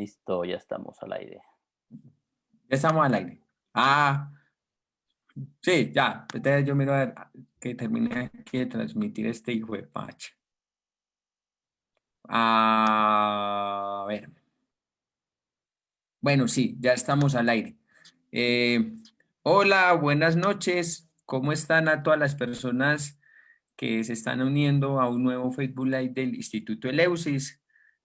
Listo, ya estamos al aire. Ya estamos al aire. Ah, sí, ya. Entonces yo miro a ver que termine aquí de transmitir este hijo de pacha. A ver. Bueno, sí, ya estamos al aire. Eh, Hola, buenas noches. ¿Cómo están a todas las personas que se están uniendo a un nuevo Facebook Live del Instituto Eleusis,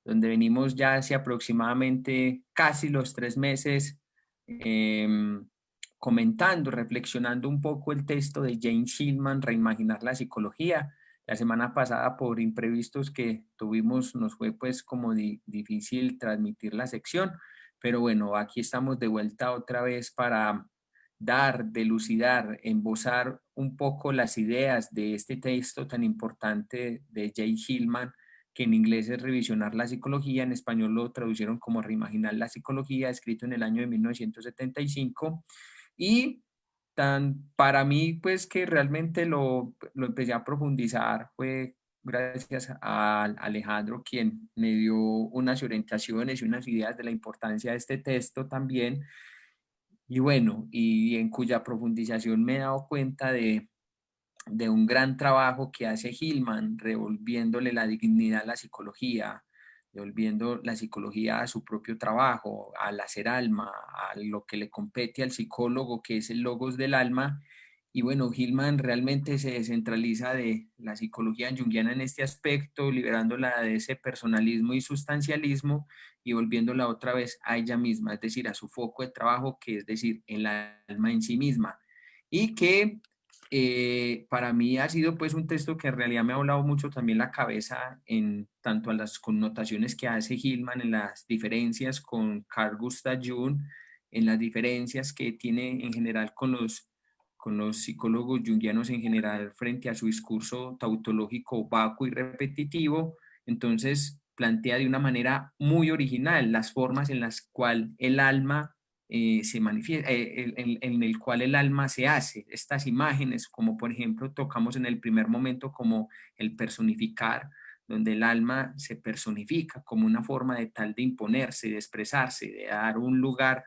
donde venimos ya hace aproximadamente casi los 3 meses comentando, reflexionando un poco el texto de James Hillman, Reimaginar la psicología? La semana pasada, por imprevistos que tuvimos, nos fue pues como difícil transmitir la sección, pero bueno, aquí estamos de vuelta otra vez para dar, delucidar, embozar un poco las ideas de este texto tan importante de Jay Hillman, que en inglés es Revisionar la psicología, en español lo traducieron como Reimaginar la psicología, escrito en el año de 1975. Y para mí, pues que realmente lo empecé a profundizar fue gracias a Alejandro, quien me dio unas orientaciones y unas ideas de la importancia de este texto también. Y bueno, y en cuya profundización me he dado cuenta de un gran trabajo que hace Hillman, revolviéndole la dignidad a la psicología, devolviendo la psicología a su propio trabajo, al hacer alma, a lo que le compete al psicólogo, que es el logos del alma. Y bueno, Hillman realmente se descentraliza de la psicología junguiana en este aspecto, liberándola de ese personalismo y sustancialismo y volviéndola otra vez a ella misma, es decir, a su foco de trabajo, que es decir, el alma en sí misma. Y que para mí ha sido pues un texto que en realidad me ha volado mucho también la cabeza en tanto a las connotaciones que hace Hillman, en las diferencias con Carl Gustav Jung, en las diferencias que tiene en general con los psicólogos junguianos en general frente a su discurso tautológico vacuo y repetitivo. Entonces plantea de una manera muy original las formas en las cuales el alma se manifiesta, en el cual el alma se hace. Estas imágenes, como por ejemplo tocamos en el primer momento como el personificar, donde el alma se personifica como una forma de tal de imponerse, de expresarse, de dar un lugar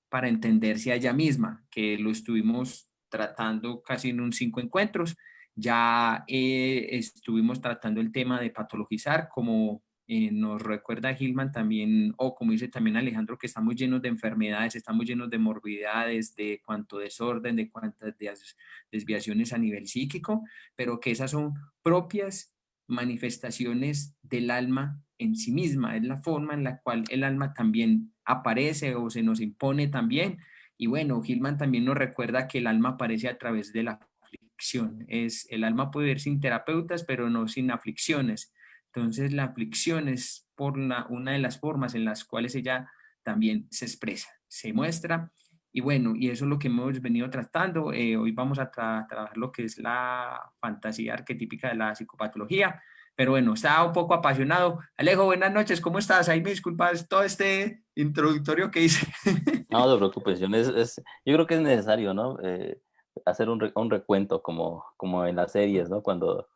para entenderse a ella misma, que lo estuvimos tratando casi en un 5 encuentros. Ya estuvimos tratando el tema de patologizar, como nos recuerda Hillman también, o como dice también Alejandro, que estamos llenos de enfermedades, estamos llenos de morbidades, de cuanto desorden, de cuantas desviaciones a nivel psíquico, pero que esas son propias manifestaciones del alma en sí misma, es la forma en la cual el alma también aparece o se nos impone también. Y bueno, Hillman también nos recuerda que el alma aparece a través de la aflicción. El alma puede ir sin terapeutas, pero no sin aflicciones. Entonces, la aflicción es una de las formas en las cuales ella también se expresa, se muestra. Y bueno, y eso es lo que hemos venido tratando. Hoy vamos a trabajar lo que es la fantasía arquetípica de la psicopatología. Pero bueno, estaba un poco apasionado. Alejo, buenas noches, ¿cómo estás? Ahí me disculpas todo este introductorio que hice. No te preocupes, John, yo creo que es necesario, ¿no? Hacer un recuento como en las series, ¿no? Cuando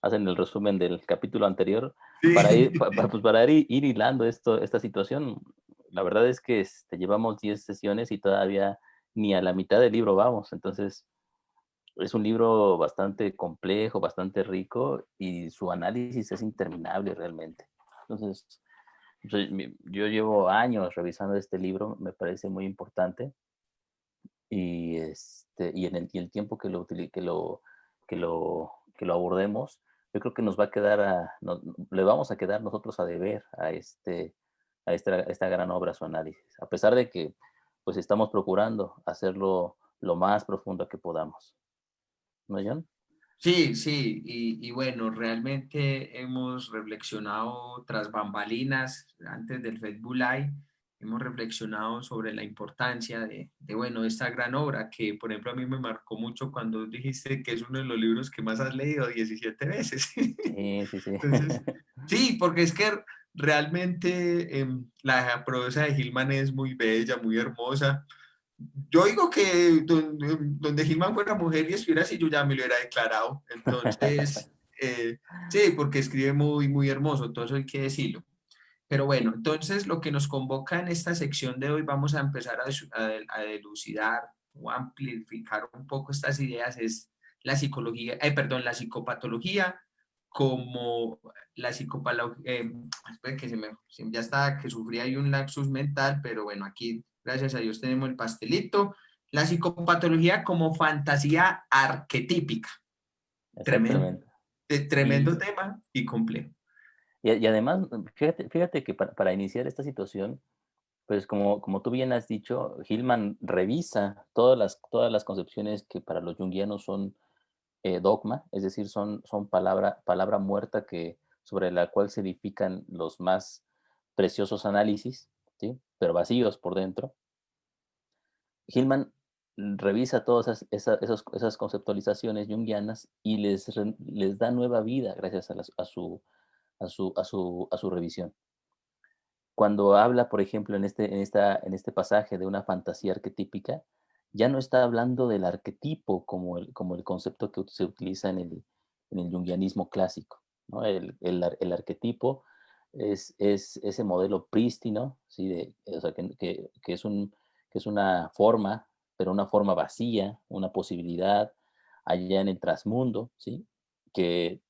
hacen el resumen del capítulo anterior, para Sí. ir, pues para ir hilando esta situación. La verdad es que llevamos 10 sesiones y todavía ni a la mitad del libro vamos, entonces es un libro bastante complejo, bastante rico y su análisis es interminable realmente. Entonces, yo llevo años revisando este libro, me parece muy importante y el tiempo que lo abordemos, yo creo que nos va a quedar le vamos a quedar nosotros a deber a esta gran obra, su análisis, a pesar de que pues estamos procurando hacerlo lo más profundo que podamos, ¿no, John? Sí, sí, y bueno, realmente hemos reflexionado tras bambalinas, antes del Facebook Live, hemos reflexionado sobre la importancia bueno, de esta gran obra, que por ejemplo a mí me marcó mucho cuando dijiste que es uno de los libros que más has leído 17 veces. Sí, sí, sí. Entonces, sí, porque es que realmente la prosa de Gilman es muy bella, muy hermosa. Yo digo que donde Gilman fuera mujer y escribiera así, yo ya me lo hubiera declarado. Entonces, sí, porque escribe muy, muy hermoso, todo eso hay que decirlo. Pero bueno, entonces lo que nos convoca en esta sección de hoy, vamos a empezar a delucidar o amplificar un poco estas ideas, es la psicología, perdón, la psicopatología como la psicopatología, que ya está, que sufrí ahí un lapsus mental, pero bueno, aquí gracias a Dios tenemos el pastelito. La psicopatología como fantasía arquetípica. Tremendo, Exactamente. tremendo Y, tema y complejo. y además, fíjate que para iniciar esta situación, pues como tú bien has dicho, Hillman revisa todas las concepciones que para los junguianos son dogma, es decir, son palabra muerta sobre la cual se edifican los más preciosos análisis, ¿sí? Pero vacíos por dentro. Hillman revisa todas esas conceptualizaciones junguianas y les da nueva vida gracias a su revisión. Cuando habla, por ejemplo, en este pasaje de una fantasía arquetípica, ya no está hablando del arquetipo como el concepto que se utiliza en el junguianismo clásico, ¿no? El arquetipo es ese modelo prístino, ¿sí? O sea, que es una forma, pero una forma vacía, una posibilidad allá en el trasmundo, ¿sí? Que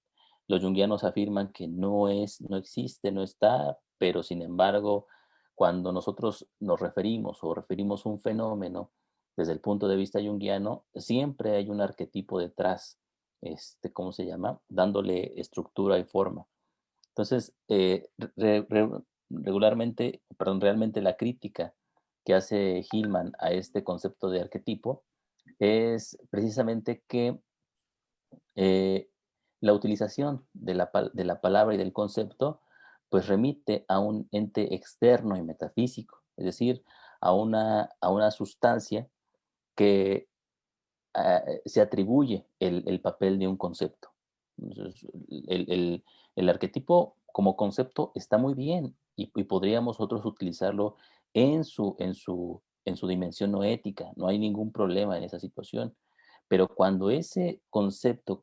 los junguianos afirman que no existe, no está, pero sin embargo, cuando nosotros nos referimos o referimos un fenómeno desde el punto de vista junguiano, siempre hay un arquetipo detrás, ¿cómo se llama? Dándole estructura y forma. Entonces, regularmente, perdón, realmente la crítica que hace Hillman a este concepto de arquetipo es precisamente que eh, la utilización de la palabra y del concepto pues remite a un ente externo y metafísico, es decir, a una sustancia que se atribuye el papel de un concepto. Entonces, el arquetipo como concepto está muy bien y podríamos nosotros utilizarlo en su dimensión no ética, no hay ningún problema en esa situación. Pero cuando ese concepto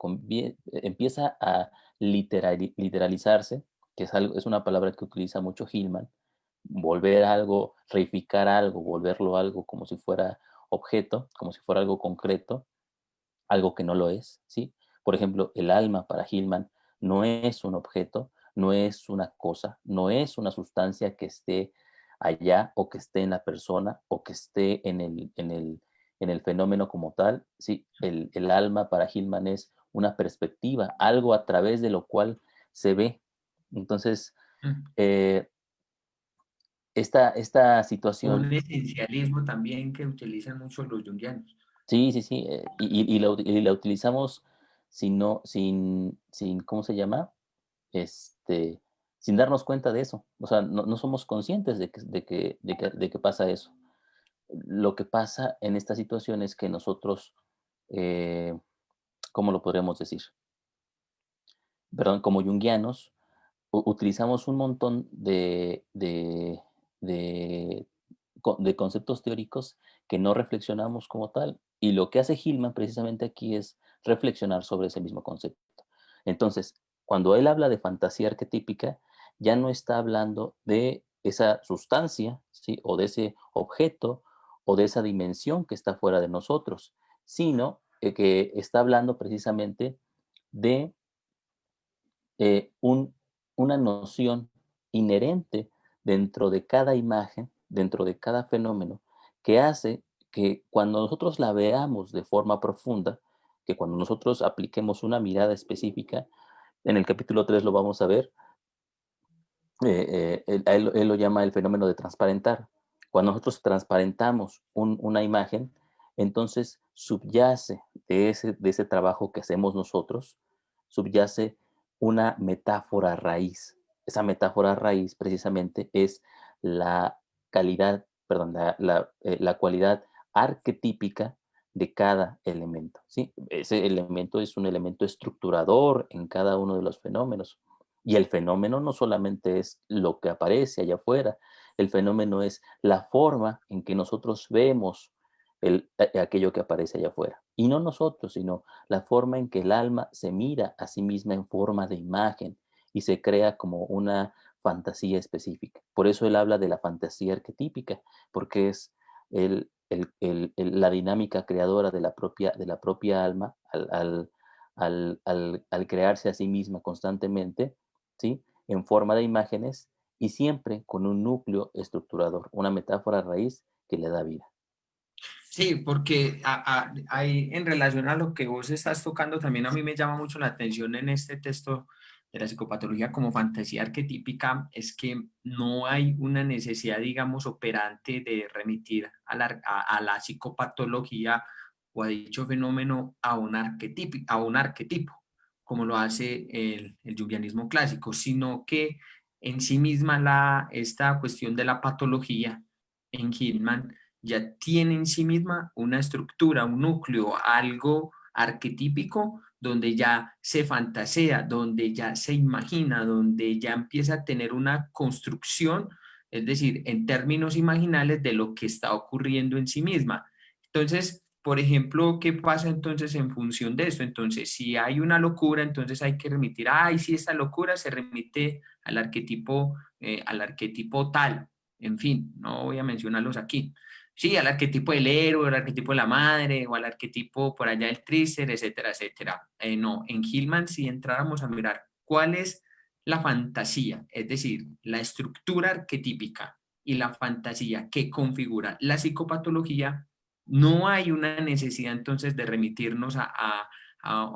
empieza a literalizarse, que es, algo, es una palabra que utiliza mucho Hillman, volver algo, reificar algo, volverlo algo como si fuera objeto, como si fuera algo concreto, algo que no lo es, ¿sí? Por ejemplo, el alma para Hillman no es un objeto, no es una cosa, no es una sustancia que esté allá o que esté en la persona o que esté en el fenómeno como tal, ¿sí? El alma para Hillman es una perspectiva, algo a través de lo cual se ve. Entonces, Mm. eh, esta situación. Un esencialismo también que utilizan mucho los jungianos. Sí, sí, sí, y la utilizamos ¿cómo se llama? Este, sin darnos cuenta de eso. O sea, no somos conscientes de que pasa eso. Lo que pasa en esta situación es que nosotros, eh, ¿cómo lo podremos decir? Perdón, como junguianos, utilizamos un montón de, de conceptos teóricos que no reflexionamos como tal. Y lo que hace Hillman precisamente aquí es reflexionar sobre ese mismo concepto. Entonces, cuando él habla de fantasía arquetípica, ya no está hablando de esa sustancia, ¿sí? O de ese objeto o de esa dimensión que está fuera de nosotros, sino que está hablando precisamente de una noción inherente dentro de cada imagen, dentro de cada fenómeno, que hace que cuando nosotros la veamos de forma profunda, que cuando nosotros apliquemos una mirada específica, en el capítulo 3 lo vamos a ver, él lo llama el fenómeno de transparentar. Cuando nosotros transparentamos una imagen, entonces subyace de ese trabajo que hacemos nosotros, subyace una metáfora raíz. Esa metáfora raíz precisamente es la calidad, perdón, la cualidad arquetípica de cada elemento, ¿sí? Ese elemento es un elemento estructurador en cada uno de los fenómenos. Y el fenómeno no solamente es lo que aparece allá afuera, el fenómeno es la forma en que nosotros vemos aquello que aparece allá afuera. Y no nosotros, sino la forma en que el alma se mira a sí misma en forma de imagen y se crea como una fantasía específica. Por eso él habla de la fantasía arquetípica, porque es la dinámica creadora de la propia alma al crearse a sí misma constantemente, ¿sí? En forma de imágenes y siempre con un núcleo estructurador, una metáfora raíz que le da vida. Sí, porque hay, en relación a lo que vos estás tocando, también a mí me llama mucho la atención en este texto de la psicopatología como fantasía arquetípica, es que no hay una necesidad, digamos, operante de remitir a la psicopatología o a dicho fenómeno a un arquetipo, como lo hace el junguianismo clásico, sino que en sí misma esta cuestión de la patología en Hillman ya tiene en sí misma una estructura, un núcleo, algo arquetípico donde ya se fantasea, donde ya se imagina, donde ya empieza a tener una construcción, es decir, en términos imaginales de lo que está ocurriendo en sí misma. Entonces, por ejemplo, ¿qué pasa entonces en función de esto? Entonces, si hay una locura, entonces hay que remitir, ay, si esta locura se remite al arquetipo tal, en fin, no voy a mencionarlos aquí. Sí, al arquetipo del héroe, al arquetipo de la madre, o al arquetipo por allá del trícer, etcétera, etcétera. No, en Hillman si entráramos a mirar cuál es la fantasía, es decir, la estructura arquetípica y la fantasía que configura la psicopatología, no hay una necesidad entonces de remitirnos a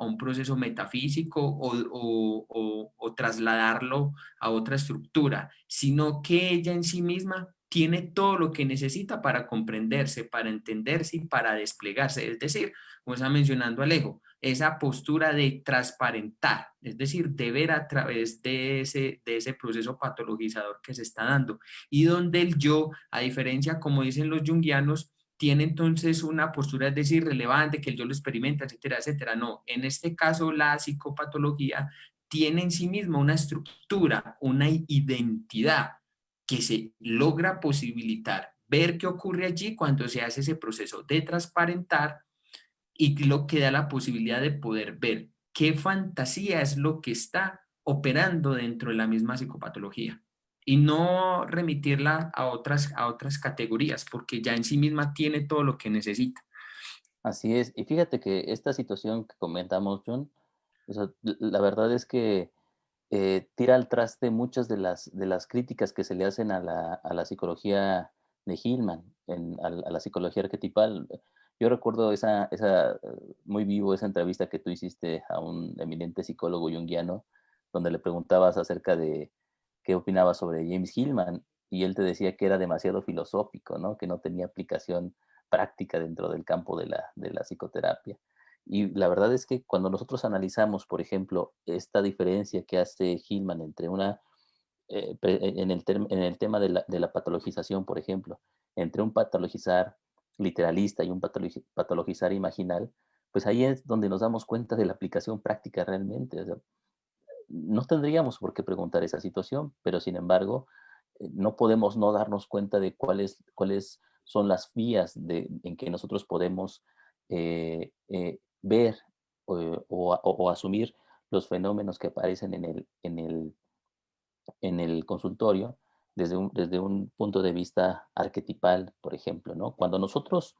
un proceso metafísico o trasladarlo a otra estructura, sino que ella en sí misma tiene todo lo que necesita para comprenderse, para entenderse y para desplegarse. Es decir, como está mencionando Alejo, esa postura de transparentar, es decir, de ver a través de ese proceso patologizador que se está dando y donde el yo, a diferencia, como dicen los junguianos, tiene entonces una postura, es decir, relevante, que el yo lo experimenta, etcétera, etcétera. No, en este caso la psicopatología tiene en sí misma una estructura, una identidad que se logra posibilitar ver qué ocurre allí cuando se hace ese proceso de transparentar y lo que da la posibilidad de poder ver qué fantasía es lo que está operando dentro de la misma psicopatología y no remitirla a otras categorías porque ya en sí misma tiene todo lo que necesita. Así es. Y fíjate que esta situación que comentamos, John, o sea, la verdad es que tira al traste muchas de las críticas que se le hacen a la psicología de Hillman, a la psicología arquetipal. Yo recuerdo muy vivo esa entrevista que tú hiciste a un eminente psicólogo junguiano, donde le preguntabas acerca de qué opinaba sobre James Hillman, y él te decía que era demasiado filosófico, ¿no? Que no tenía aplicación práctica dentro del campo de la psicoterapia. Y la verdad es que cuando nosotros analizamos, por ejemplo, esta diferencia que hace Hillman entre en el tema de la patologización, por ejemplo, entre un patologizar literalista y un patologizar imaginal, pues ahí es donde nos damos cuenta de la aplicación práctica realmente. O sea, no tendríamos por qué preguntar esa situación, pero sin embargo, no podemos no darnos cuenta de cuáles son las vías en que nosotros podemos ver o asumir los fenómenos que aparecen en el consultorio desde un punto de vista arquetipal, por ejemplo, ¿no? Cuando nosotros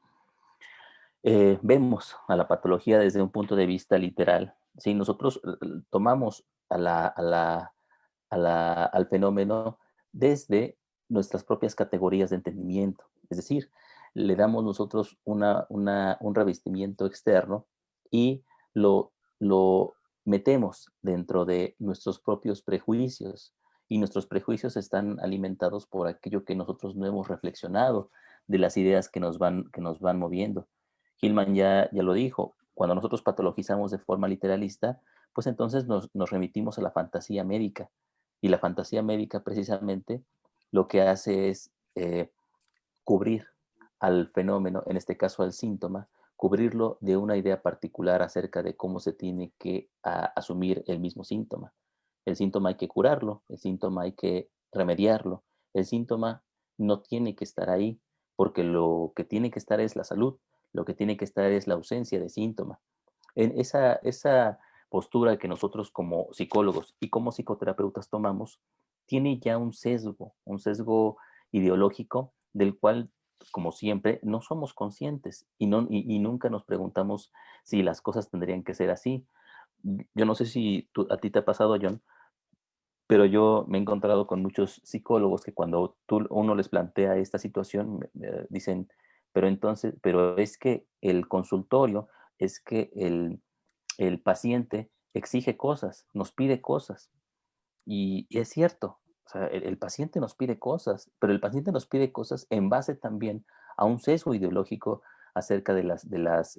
vemos a la patología desde un punto de vista literal, si nosotros tomamos al fenómeno desde nuestras propias categorías de entendimiento. Es decir, le damos nosotros un revestimiento externo y lo metemos dentro de nuestros propios prejuicios. Y nuestros prejuicios están alimentados por aquello que nosotros no hemos reflexionado, de las ideas que nos van moviendo. Hillman ya lo dijo, cuando nosotros patologizamos de forma literalista, pues entonces nos remitimos a la fantasía médica. Y la fantasía médica precisamente lo que hace es cubrir al fenómeno, en este caso al síntoma, cubrirlo de una idea particular acerca de cómo se tiene que asumir el mismo síntoma. El síntoma hay que curarlo, el síntoma hay que remediarlo, el síntoma no tiene que estar ahí, porque lo que tiene que estar es la salud, lo que tiene que estar es la ausencia de síntoma. En esa postura que nosotros como psicólogos y como psicoterapeutas tomamos, tiene ya un sesgo ideológico del cual, como siempre, no somos conscientes y nunca nos preguntamos si las cosas tendrían que ser así. Yo no sé si a ti te ha pasado, John, pero yo me he encontrado con muchos psicólogos que cuando uno les plantea esta situación, dicen, pero es que el consultorio, es que el paciente exige cosas, nos pide cosas. Y es cierto, o sea, el paciente nos pide cosas, pero el paciente nos pide cosas en base también a un sesgo ideológico acerca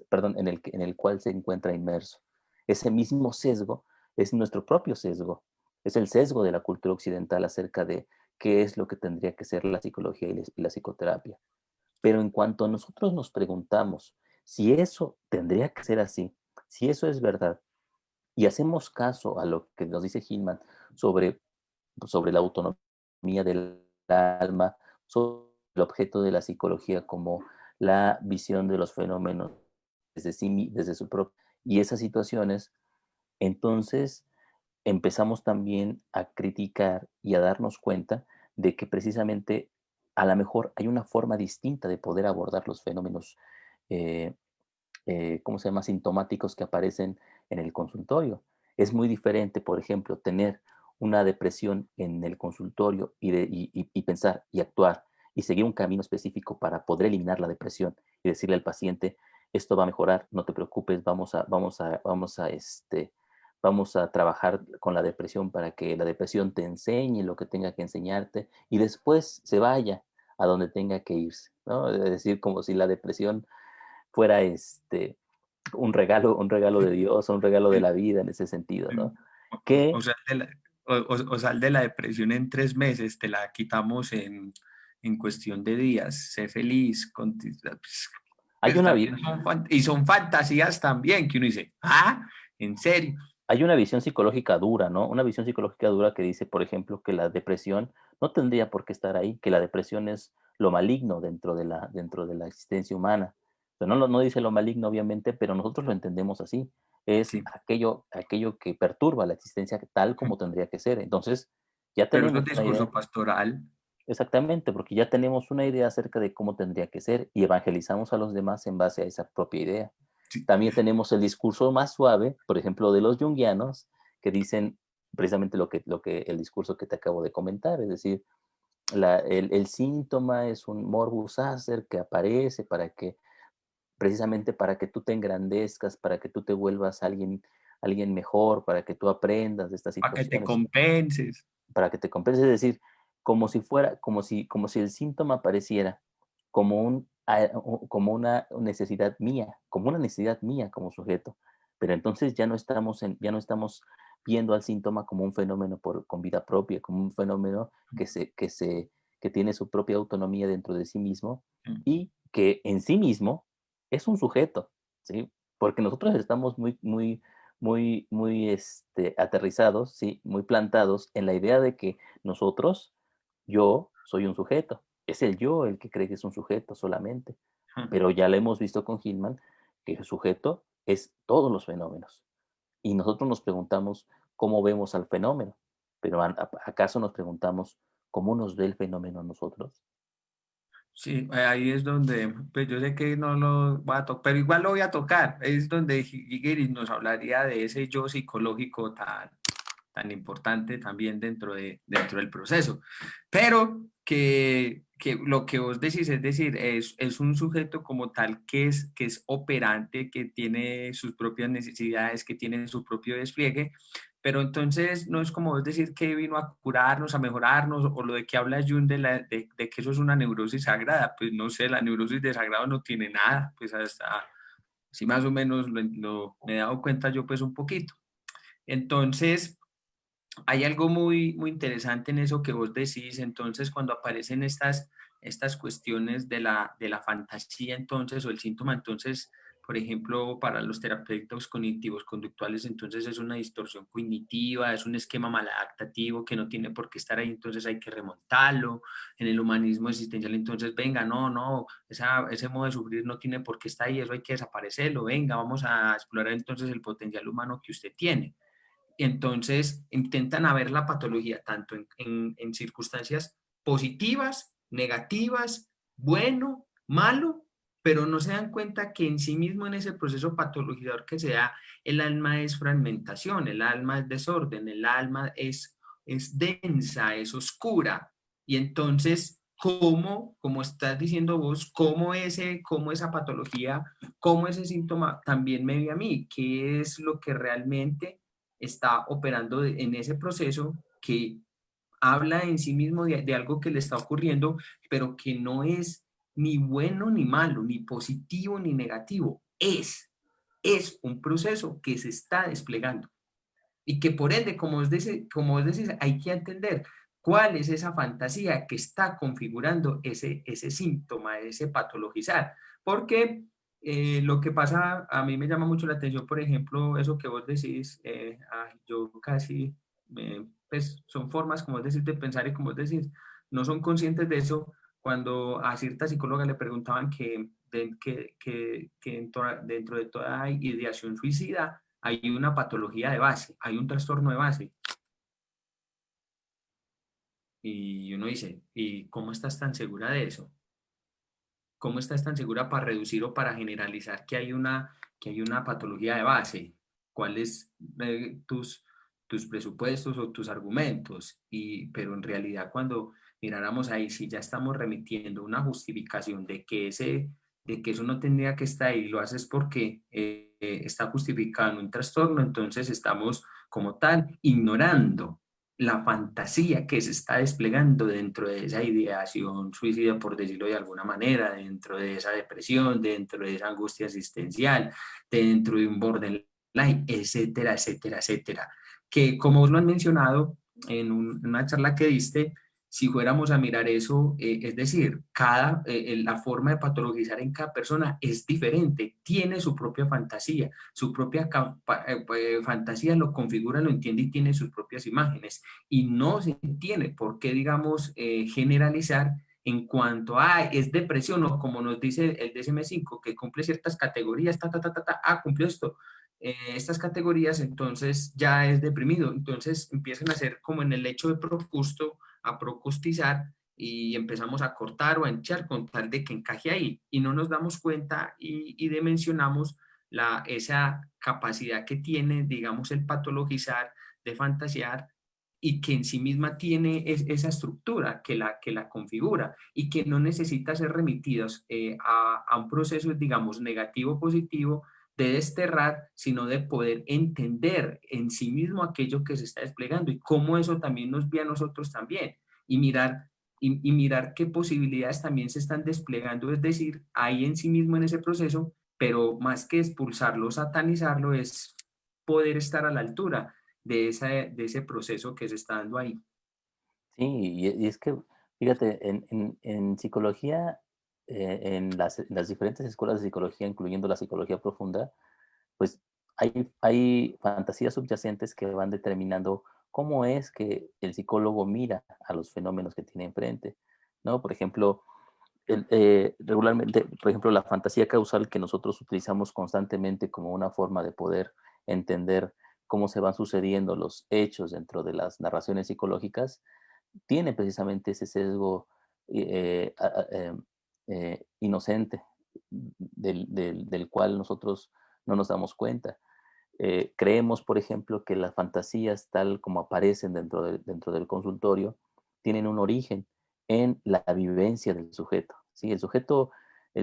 perdón, en el cual se encuentra inmerso. Ese mismo sesgo es nuestro propio sesgo, es el sesgo de la cultura occidental acerca de qué es lo que tendría que ser la psicología y la psicoterapia. Pero en cuanto nosotros nos preguntamos si eso tendría que ser así, si eso es verdad, y hacemos caso a lo que nos dice Hillman sobre sobre la autonomía del alma, sobre el objeto de la psicología como la visión de los fenómenos desde su propio. Y esas situaciones, entonces empezamos también a criticar y a darnos cuenta de que precisamente a lo mejor hay una forma distinta de poder abordar los fenómenos, eh, ¿cómo se llama?, sintomáticos que aparecen en el consultorio. Es muy diferente, por ejemplo, tener una depresión en el consultorio y pensar y actuar y seguir un camino específico para poder eliminar la depresión y decirle al paciente, esto va a mejorar, no te preocupes, vamos a trabajar con la depresión para que la depresión te enseñe lo que tenga que enseñarte y después se vaya a donde tenga que irse, ¿no? Es decir, como si la depresión fuera un regalo de Dios, un regalo de la vida en ese sentido, ¿no? O Que sea, o sal de la depresión en 3 meses, te la quitamos en cuestión de días. Sé feliz. hay Pues una, también y son fantasías también, que uno dice, ah, ¿en serio? hay una visión psicológica dura, ¿no? Una visión psicológica dura que dice, por ejemplo, que la depresión no tendría por qué estar ahí, que la depresión es lo maligno dentro de la existencia humana. Pero no dice lo maligno, obviamente, pero nosotros lo entendemos así. Es Sí. aquello que perturba la existencia tal como tendría que ser. Entonces, ya Pero eso tenemos es una idea. discurso pastoral. Exactamente, porque ya tenemos una idea acerca de cómo tendría que ser y evangelizamos a los demás en base a esa propia idea. Sí. También tenemos el discurso más suave, por ejemplo, de los junguianos, que dicen precisamente el discurso que te acabo de comentar, es decir, el síntoma es un morbus acer que aparece precisamente para que tú te engrandezcas, para que tú te vuelvas alguien mejor, para que tú aprendas de estas Para que te situaciones, compenses. para que te compenses, es decir, como si fuera, como si el síntoma apareciera como como una necesidad mía, como una necesidad mía como sujeto. Pero entonces ya no estamos viendo al síntoma como un fenómeno con vida propia, como un fenómeno que tiene su propia autonomía dentro de sí mismo y que en sí mismo es un sujeto, ¿sí? Porque nosotros estamos muy aterrizados, ¿sí? Muy plantados en la idea de que nosotros, yo soy un sujeto. Es el yo el que cree que es un sujeto solamente. Pero ya lo hemos visto con Hillman, que el sujeto es todos los fenómenos. Y nosotros nos preguntamos cómo vemos al fenómeno. Pero ¿acaso nos preguntamos cómo nos ve el fenómeno a nosotros? Sí, ahí es donde, pues yo sé que no lo voy a tocar, pero igual lo voy a tocar. Es donde Higueras nos hablaría de ese yo psicológico tan importante también dentro del proceso. Pero que lo que vos decís, es decir, es un sujeto como tal que es operante, que tiene sus propias necesidades, que tiene su propio despliegue, pero entonces no es como vos decir que vino a curarnos, a mejorarnos, o lo de que habla Jung de que eso es una neurosis sagrada. Pues no sé, la neurosis de sagrado no tiene nada, pues hasta así más o menos me he dado cuenta yo pues un poquito. Entonces, hay algo muy interesante en eso que vos decís. Entonces, cuando aparecen estas cuestiones de la fantasía, entonces, o el síntoma, entonces, por ejemplo, para los terapeutas cognitivos conductuales, entonces es una distorsión cognitiva, es un esquema maladaptativo que no tiene por qué estar ahí, entonces hay que remontarlo. En el humanismo existencial, entonces, venga, no, ese modo de sufrir no tiene por qué estar ahí, eso hay que desaparecerlo, venga, vamos a explorar entonces el potencial humano que usted tiene. Entonces, intentan ver la patología tanto en circunstancias positivas, negativas, bueno, malo, pero no se dan cuenta que en sí mismo en ese proceso patologizador que se da, el alma es fragmentación, el alma es desorden, el alma es densa, es oscura. Y entonces, ¿cómo, como estás diciendo vos, cómo esa patología, cómo ese síntoma también me ve a mí? ¿Qué es lo que realmente está operando en ese proceso que habla en sí mismo de algo que le está ocurriendo, pero que no es ni bueno ni malo, ni positivo ni negativo? Es un proceso que se está desplegando y que por ende, como vos decís, hay que entender cuál es esa fantasía que está configurando ese síntoma, ese patologizar. Porque lo que pasa, a mí me llama mucho la atención, por ejemplo, eso que vos decís, yo casi, pues son formas, como vos decís, de pensar y como vos decís, no son conscientes de eso. Cuando a cierta psicóloga le preguntaban que dentro de toda ideación suicida, hay una patología de base, hay un trastorno de base. Y uno dice, ¿y cómo estás tan segura de eso? ¿Cómo estás tan segura para reducir o para generalizar que hay una patología de base? ¿Cuáles tus presupuestos o tus argumentos? Pero en realidad cuando miráramos ahí, si ya estamos remitiendo una justificación de que eso no tendría que estar ahí, lo haces porque está justificando un trastorno, entonces estamos como tal ignorando la fantasía que se está desplegando dentro de esa ideación suicida, por decirlo de alguna manera, dentro de esa depresión, dentro de esa angustia existencial, dentro de un borderline, etcétera, etcétera, etcétera. Que como os lo han mencionado en una charla que diste, si fuéramos a mirar eso, es decir, la forma de patologizar en cada persona es diferente, tiene su propia fantasía, su propia fantasía lo configura, lo entiende y tiene sus propias imágenes. Y no se tiene por qué, digamos, generalizar en cuanto a es depresión o como nos dice el DSM-5, que cumple ciertas categorías, cumplió esto, estas categorías, entonces ya es deprimido. Entonces empiezan a ser como en el hecho de Procusto, a procustizar y empezamos a cortar o a hinchar con tal de que encaje ahí y no nos damos cuenta y dimensionamos esa capacidad que tiene, digamos, el patologizar, de fantasear y que en sí misma tiene esa estructura que la configura y que no necesita ser remitidos a un proceso, digamos, negativo o positivo de desterrar, sino de poder entender en sí mismo aquello que se está desplegando y cómo eso también nos ve a nosotros también y mirar qué posibilidades también se están desplegando, es decir, ahí en sí mismo en ese proceso, pero más que expulsarlo, satanizarlo, es poder estar a la altura de ese proceso que se está dando ahí. Sí, y es que, fíjate, en psicología, en las diferentes escuelas de psicología, incluyendo la psicología profunda, pues hay fantasías subyacentes que van determinando cómo es que el psicólogo mira a los fenómenos que tiene enfrente, ¿no? Por ejemplo, regularmente, por ejemplo, la fantasía causal que nosotros utilizamos constantemente como una forma de poder entender cómo se van sucediendo los hechos dentro de las narraciones psicológicas, tiene precisamente ese sesgo inocente del cual nosotros no nos damos cuenta. Creemos, por ejemplo, que las fantasías tal como aparecen dentro del consultorio tienen un origen en la vivencia del sujeto. ¿Sí? El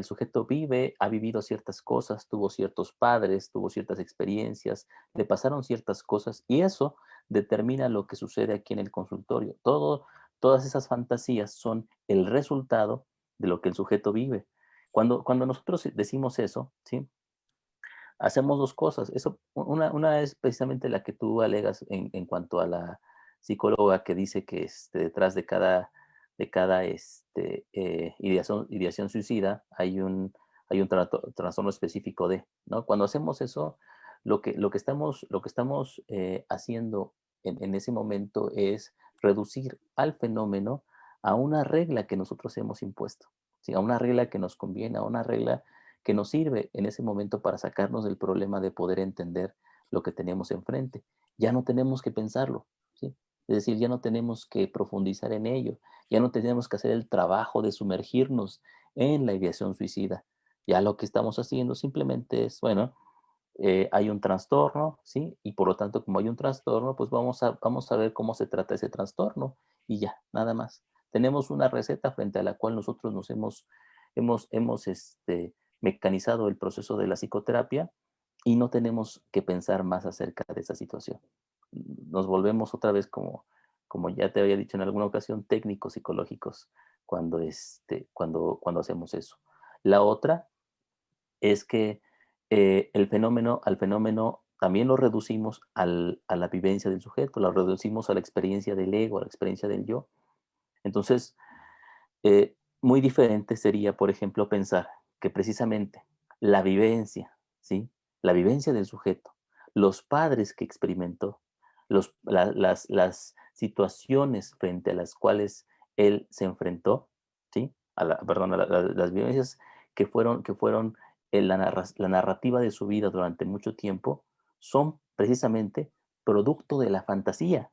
sujeto vive, ha vivido ciertas cosas, tuvo ciertos padres, tuvo ciertas experiencias, le pasaron ciertas cosas y eso determina lo que sucede aquí en el consultorio. Todas esas fantasías son el resultado de lo que el sujeto vive. Cuando nosotros decimos eso, ¿sí? Hacemos dos cosas. Una es precisamente la que tú alegas en cuanto a la psicóloga que dice que detrás de cada ideación suicida hay un trastorno específico de, ¿no? Cuando hacemos eso, lo que estamos haciendo en ese momento es reducir al fenómeno a una regla que nosotros hemos impuesto, ¿sí? A una regla que nos conviene, a una regla que nos sirve en ese momento para sacarnos del problema de poder entender lo que tenemos enfrente. ya no tenemos que pensarlo, ¿sí? Es decir, ya no tenemos que profundizar en ello, ya no tenemos que hacer el trabajo de sumergirnos en la ideación suicida. Ya lo que estamos haciendo simplemente es, bueno, hay un trastorno, ¿sí? Y por lo tanto, como hay un trastorno, pues vamos a ver cómo se trata ese trastorno y ya, nada más. Tenemos una receta frente a la cual nosotros nos hemos mecanizado el proceso de la psicoterapia y no tenemos que pensar más acerca de esa situación. Nos volvemos otra vez como ya te había dicho en alguna ocasión, técnicos psicológicos cuando hacemos eso. La otra es que al fenómeno también lo reducimos a la vivencia del sujeto, lo reducimos a la experiencia del ego, a la experiencia del yo. Entonces, muy diferente sería, por ejemplo, pensar que precisamente la vivencia, ¿sí? La vivencia del sujeto, los padres que experimentó, las situaciones frente a las cuales él se enfrentó, ¿sí? Perdón, las vivencias que fueron la narrativa de su vida durante mucho tiempo, son precisamente producto de la fantasía.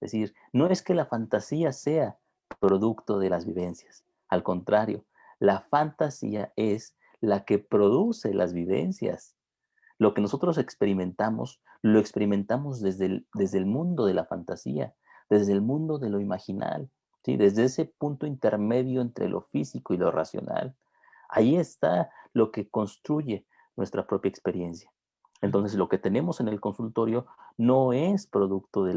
Es decir, no es que la fantasía sea producto de las vivencias. Al contrario, la fantasía es la que produce las vivencias. Lo que nosotros experimentamos, lo experimentamos desde el mundo de la fantasía, desde el mundo de lo imaginal, ¿sí? Desde ese punto intermedio entre lo físico y lo racional. Ahí está lo que construye nuestra propia experiencia. Entonces, lo que tenemos en el consultorio no es producto de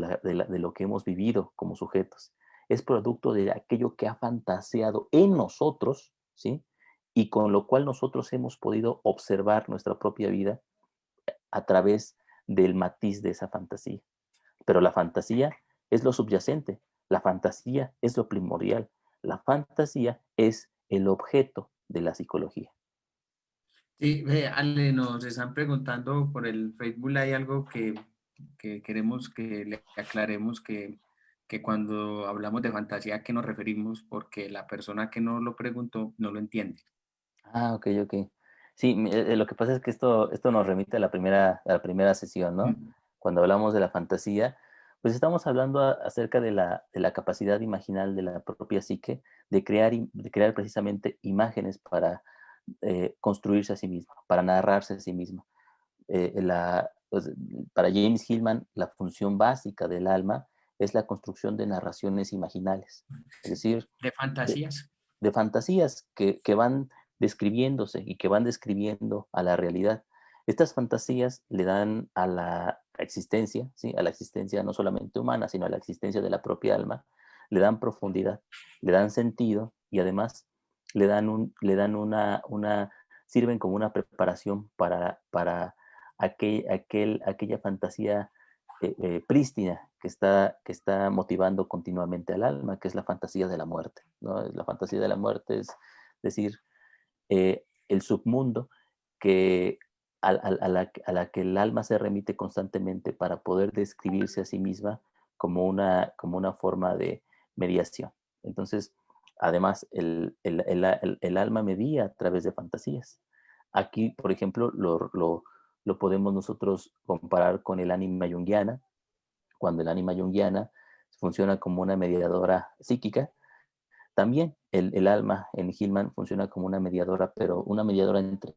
lo que hemos vivido como sujetos, es producto de aquello que ha fantaseado en nosotros, ¿sí? Y con lo cual nosotros hemos podido observar nuestra propia vida a través del matiz de esa fantasía. Pero la fantasía es lo subyacente, la fantasía es lo primordial, la fantasía es el objeto de la psicología. Sí, ve, Ale, nos están preguntando por el Facebook, hay algo que queremos que le aclaremos que cuando hablamos de fantasía, ¿a qué nos referimos? Porque la persona que nos lo preguntó no lo entiende. Ah, ok, ok. Sí, lo que pasa es que esto nos remite a la primera sesión, ¿no? Mm. Cuando hablamos de la fantasía, pues estamos hablando acerca de la capacidad imaginal de la propia psique de crear precisamente imágenes para construirse a sí misma, para narrarse a sí misma. Pues, para James Hillman, la función básica del alma es la construcción de narraciones imaginales, es decir, De de, fantasías. de fantasías que van describiéndose y que van describiendo a la realidad. Estas fantasías le dan a la existencia, ¿sí? A la existencia no solamente humana, sino a la existencia de la propia alma, le dan profundidad, le dan sentido y además sirven como una preparación para aquella fantasía prístina que está motivando continuamente al alma, que es la fantasía de la muerte, ¿no? La fantasía de la muerte es decir, el submundo que, a la que el alma se remite constantemente para poder describirse a sí misma como una forma de mediación. Entonces, además, el alma medía a través de fantasías. Aquí, por ejemplo, lo podemos nosotros comparar con el ánima junguiana, cuando el ánima junguiana funciona como una mediadora psíquica. También el alma en Hillman funciona como una mediadora, pero una mediadora entre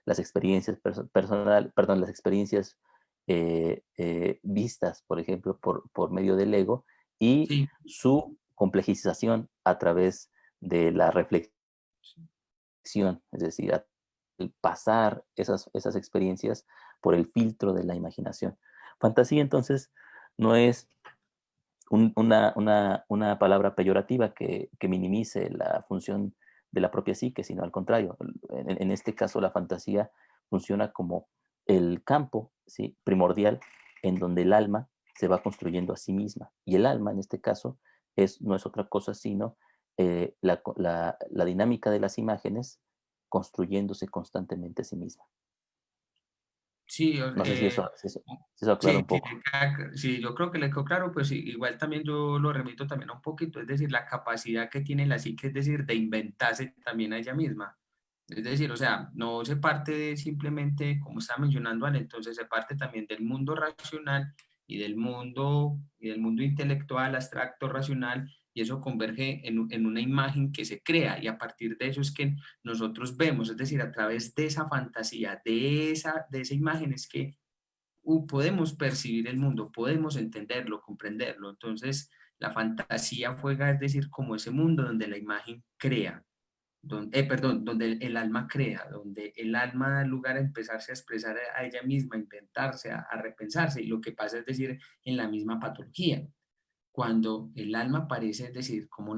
las experiencias personal, perdón, las experiencias vistas, por ejemplo, por medio del ego y Sí, su complejización a través de la reflexión, es decir, el pasar esas experiencias por el filtro de la imaginación. Fantasía, entonces, no es una palabra peyorativa que minimice la función de la propia psique, sino al contrario. En este caso, la fantasía funciona como el campo, ¿sí? Primordial en donde el alma se va construyendo a sí misma. Y el alma, en este caso, no es otra cosa sino la dinámica de las imágenes construyéndose constantemente a sí misma. sí, No sé si eso aclara sí, un poco. sí, yo creo que le quedó claro, pues igual también yo lo remito también a un poquito, es decir, la capacidad que tiene la psique, es decir, de inventarse también a ella misma. Es decir, o sea, no se parte de simplemente, como estaba mencionando Ale, entonces se parte también del mundo racional y del mundo intelectual, abstracto, racional, y eso converge en una imagen que se crea, y a partir de eso es que nosotros vemos, es decir, a través de esa fantasía, de esa imagen es que podemos percibir el mundo, podemos entenderlo, comprenderlo. Entonces, la fantasía juega, es decir, como ese mundo donde la imagen crea, perdón, donde el alma crea, donde el alma da lugar a empezarse a expresar a ella misma, a inventarse, a repensarse. Y lo que pasa es decir, en la misma patología. Cuando el alma aparece, es decir, como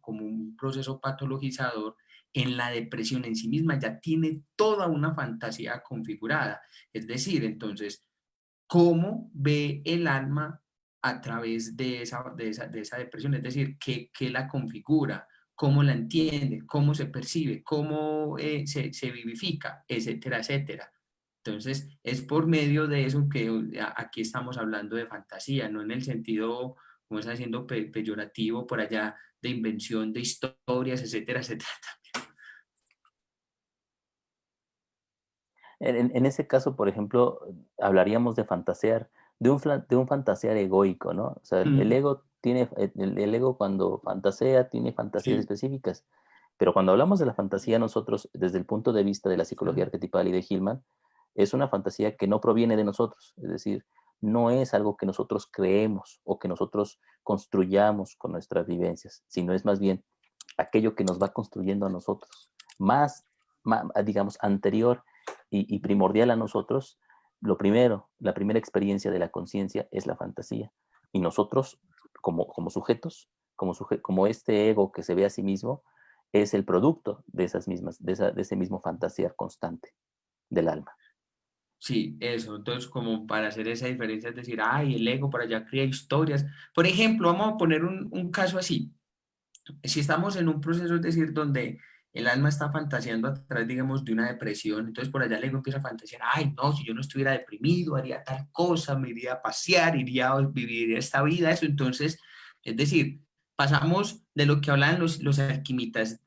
un proceso patologizador, en la depresión en sí misma ya tiene toda una fantasía configurada. Es decir, entonces, cómo ve el alma a través de esa depresión, es decir, qué la configura, cómo la entiende, cómo se percibe, cómo se vivifica, etcétera, etcétera. Entonces, es por medio de eso que aquí estamos hablando de fantasía, no en el sentido, como está diciendo, peyorativo por allá, de invención de historias, etcétera, etcétera. En ese caso, por ejemplo, hablaríamos de fantasear, de un fantasear egoico, ¿no? O sea, el Mm, ego tiene, el ego cuando fantasea tiene fantasías sí, específicas, pero cuando hablamos de la fantasía nosotros, desde el punto de vista de la psicología arquetipal y de Hillman, es una fantasía que no proviene de nosotros, es decir, no es algo que nosotros creemos o que nosotros construyamos con nuestras vivencias, sino es más bien aquello que nos va construyendo a nosotros, más digamos, anterior y primordial a nosotros. Lo primero, la primera experiencia de la conciencia es la fantasía. Y nosotros, como sujetos, como este ego que se ve a sí mismo, es el producto de esas mismas, de ese mismo fantasear constante del alma. sí, eso. Entonces, como para hacer esa diferencia, es decir, ay, el ego por allá crea historias. Por ejemplo, vamos a poner un caso así. Si estamos en un proceso, es decir, donde el alma está fantaseando a través, digamos, de una depresión, entonces por allá el ego empieza a fantasear, ay, no, si yo no estuviera deprimido, haría tal cosa, me iría a pasear, iría a vivir esta vida, eso. Entonces, es decir, pasamos de lo que hablan los alquimistas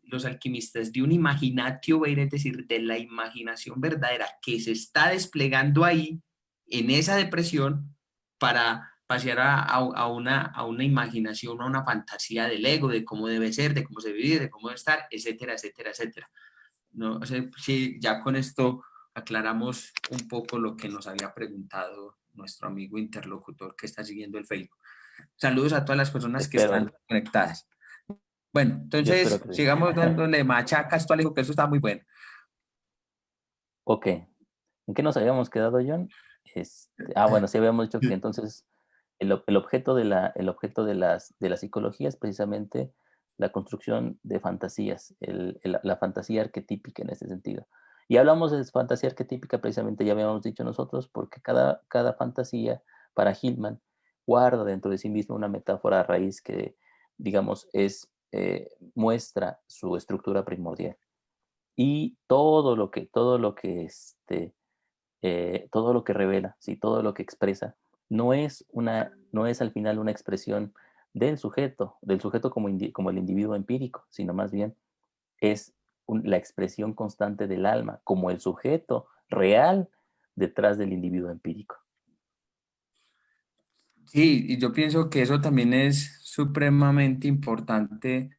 de un imaginatio ver, es decir, de la imaginación verdadera que se está desplegando ahí, en esa depresión, para pasear a una imaginación, a una fantasía del ego, de cómo debe ser, de cómo se vive, de cómo debe estar, etcétera, etcétera, etcétera. No sé si ya con esto aclaramos un poco lo que nos había preguntado nuestro amigo interlocutor que está siguiendo el Facebook. Saludos a todas las personas que están Espero, conectadas. Bueno, yo espero entonces que sí. sigamos dándole machacas, tú Alejo, que eso está muy bueno. Ok, ¿en qué nos habíamos quedado, John? Bueno, sí habíamos dicho que entonces el objeto el objeto de la psicología es precisamente la construcción de fantasías, la fantasía arquetípica en ese sentido. Y hablamos de fantasía arquetípica precisamente, ya habíamos dicho nosotros, porque cada fantasía para Hillman guarda dentro de sí misma una metáfora a raíz que, digamos, muestra su estructura primordial. Y todo lo que revela, ¿sí? Todo lo que expresa, no es al final una expresión del sujeto como el individuo empírico, sino más bien es la expresión constante del alma, como el sujeto real detrás del individuo empírico. Sí, y yo pienso que eso también es supremamente importante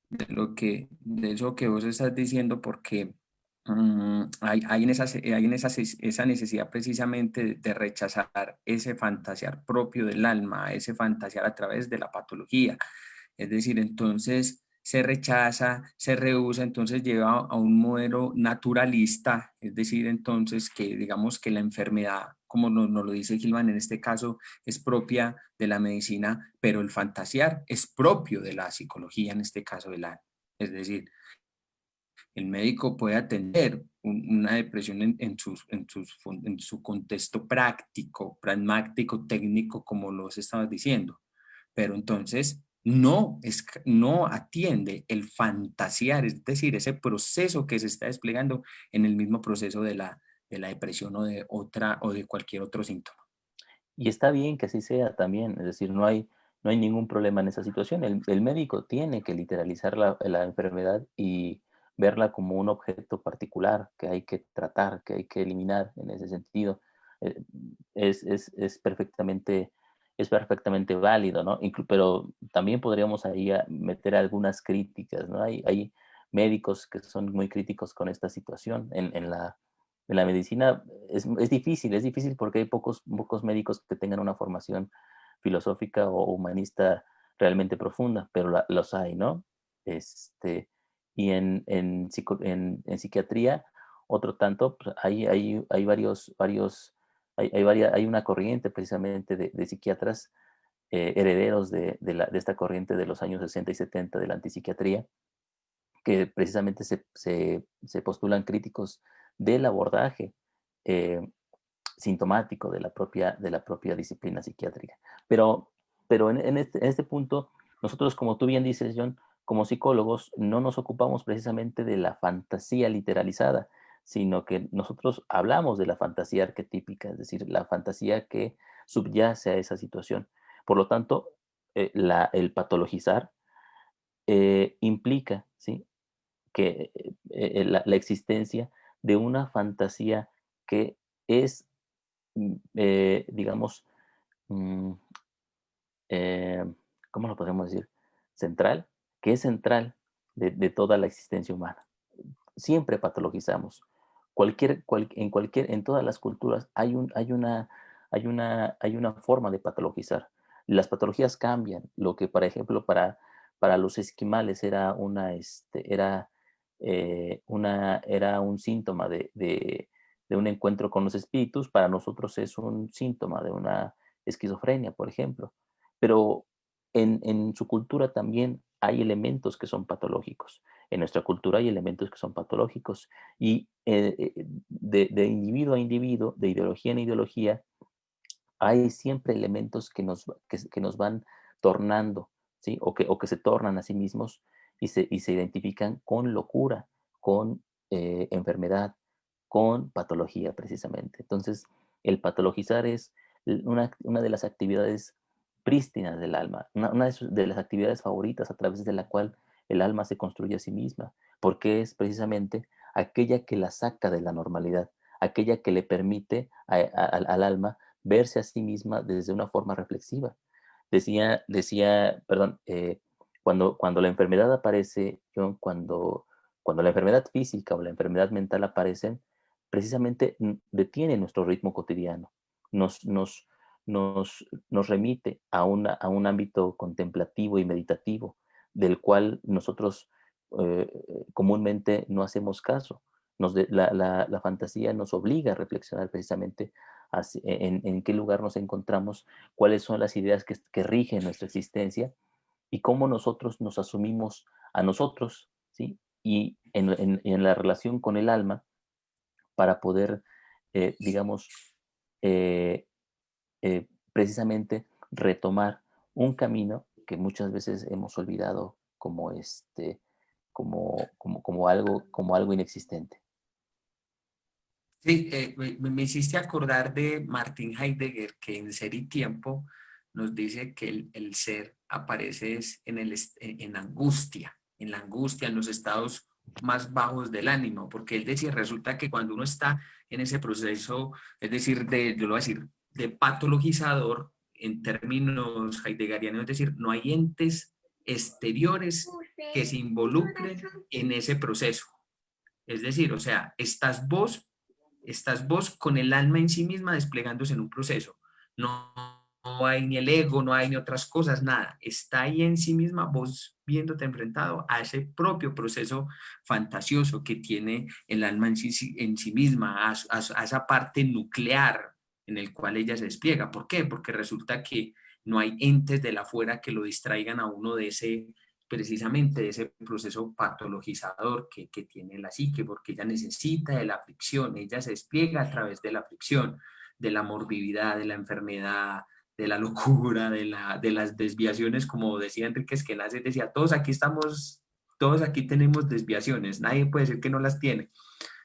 de eso que vos estás diciendo, porque hay esa necesidad precisamente de rechazar ese fantasear propio del alma, ese fantasear a través de la patología. Es decir, entonces se rechaza, se rehúsa, entonces lleva a un modelo naturalista, es decir, entonces que digamos que la enfermedad, como nos lo dice Gilman en este caso, es propia de la medicina, pero el fantasear es propio de la psicología, en este caso del alma. Es decir, el médico puede atender una depresión en su contexto práctico, pragmático, técnico, como los estabas diciendo, pero entonces no atiende el fantasear, es decir, ese proceso que se está desplegando en el mismo proceso de la depresión o de cualquier otro síntoma. Y está bien que así sea también, es decir, no hay ningún problema en esa situación. El médico tiene que literalizar la enfermedad y verla como un objeto particular que hay que tratar, que hay que eliminar en ese sentido. Eh, es perfectamente es perfectamente válido, ¿no? Pero también podríamos ahí meter algunas críticas, ¿no? Hay médicos que son muy críticos con esta situación. En la medicina es difícil porque hay pocos médicos que tengan una formación filosófica o humanista realmente profunda, pero los hay, ¿no? Este, y en psiquiatría, otro tanto, pues, hay hay una corriente precisamente de psiquiatras herederos de esta corriente de los años 60 y 70 de la antipsiquiatría, que precisamente se postulan críticos del abordaje eh, sintomático de la propia disciplina psiquiátrica. Pero, pero en este punto, nosotros, como tú bien dices, John, como psicólogos, no nos ocupamos precisamente de la fantasía literalizada, sino que nosotros hablamos de la fantasía arquetípica, es decir, la fantasía que subyace a esa situación. Por lo tanto, el patologizar implica, ¿sí?, que la existencia de una fantasía que es, digamos, mm, eh, ¿cómo lo podemos decir? Central, que es central de toda la existencia humana. Siempre patologizamos. En todas las culturas hay una forma de patologizar. Las patologías cambian. Lo que, por ejemplo, para los esquimales era un síntoma de un encuentro con los espíritus, para nosotros es un síntoma de una esquizofrenia, por ejemplo. Pero en su cultura también hay elementos que son patológicos. En nuestra cultura hay elementos que son patológicos y de individuo a individuo, de ideología en ideología, hay siempre elementos que nos van tornando, ¿sí? O que se tornan a sí mismos y se identifican con locura, con enfermedad, con patología precisamente. Entonces, el patologizar es una de las actividades prístinas del alma, una de las actividades favoritas a través de la cual el alma se construye a sí misma, porque es precisamente aquella que la saca de la normalidad, aquella que le permite al alma verse a sí misma desde una forma reflexiva. Perdón, cuando la enfermedad aparece, John, cuando la enfermedad física o la enfermedad mental aparecen, precisamente detiene nuestro ritmo cotidiano, nos, nos, nos remite a un ámbito contemplativo y meditativo, del cual nosotros comúnmente no hacemos caso. La fantasía nos obliga a reflexionar precisamente en qué lugar nos encontramos, cuáles son las ideas que rigen nuestra existencia y cómo nosotros nos asumimos a nosotros, ¿sí? Y en la relación con el alma para poder, digamos, eh, precisamente retomar un camino que muchas veces hemos olvidado como, como algo inexistente. Sí, me hiciste acordar de Martin Heidegger, que en Ser y Tiempo nos dice que el ser aparece en angustia, en la angustia, en los estados más bajos del ánimo, porque él decía, resulta que cuando uno está en ese proceso, es decir, yo lo voy a decir, de patologizador, en términos heideggerianos, es decir, no hay entes exteriores que se involucren en ese proceso. Es decir, o sea, estás vos con el alma en sí misma desplegándose en un proceso. No, no hay ni el ego, no hay ni otras cosas, nada. Está ahí en sí misma vos viéndote enfrentado a ese propio proceso fantasioso que tiene el alma en sí misma, a esa parte nuclear en el cual ella se despliega. ¿Por qué? Porque resulta que no hay entes de la afuera que lo distraigan a uno de ese precisamente de ese proceso patologizador que tiene la psique, porque ella necesita de la fricción, ella se despliega a través de la fricción, de la morbilidad, de la enfermedad, de la locura, de las desviaciones, como decía Enrique Eskenazi, decía, todos aquí tenemos desviaciones, nadie puede decir que no las tiene.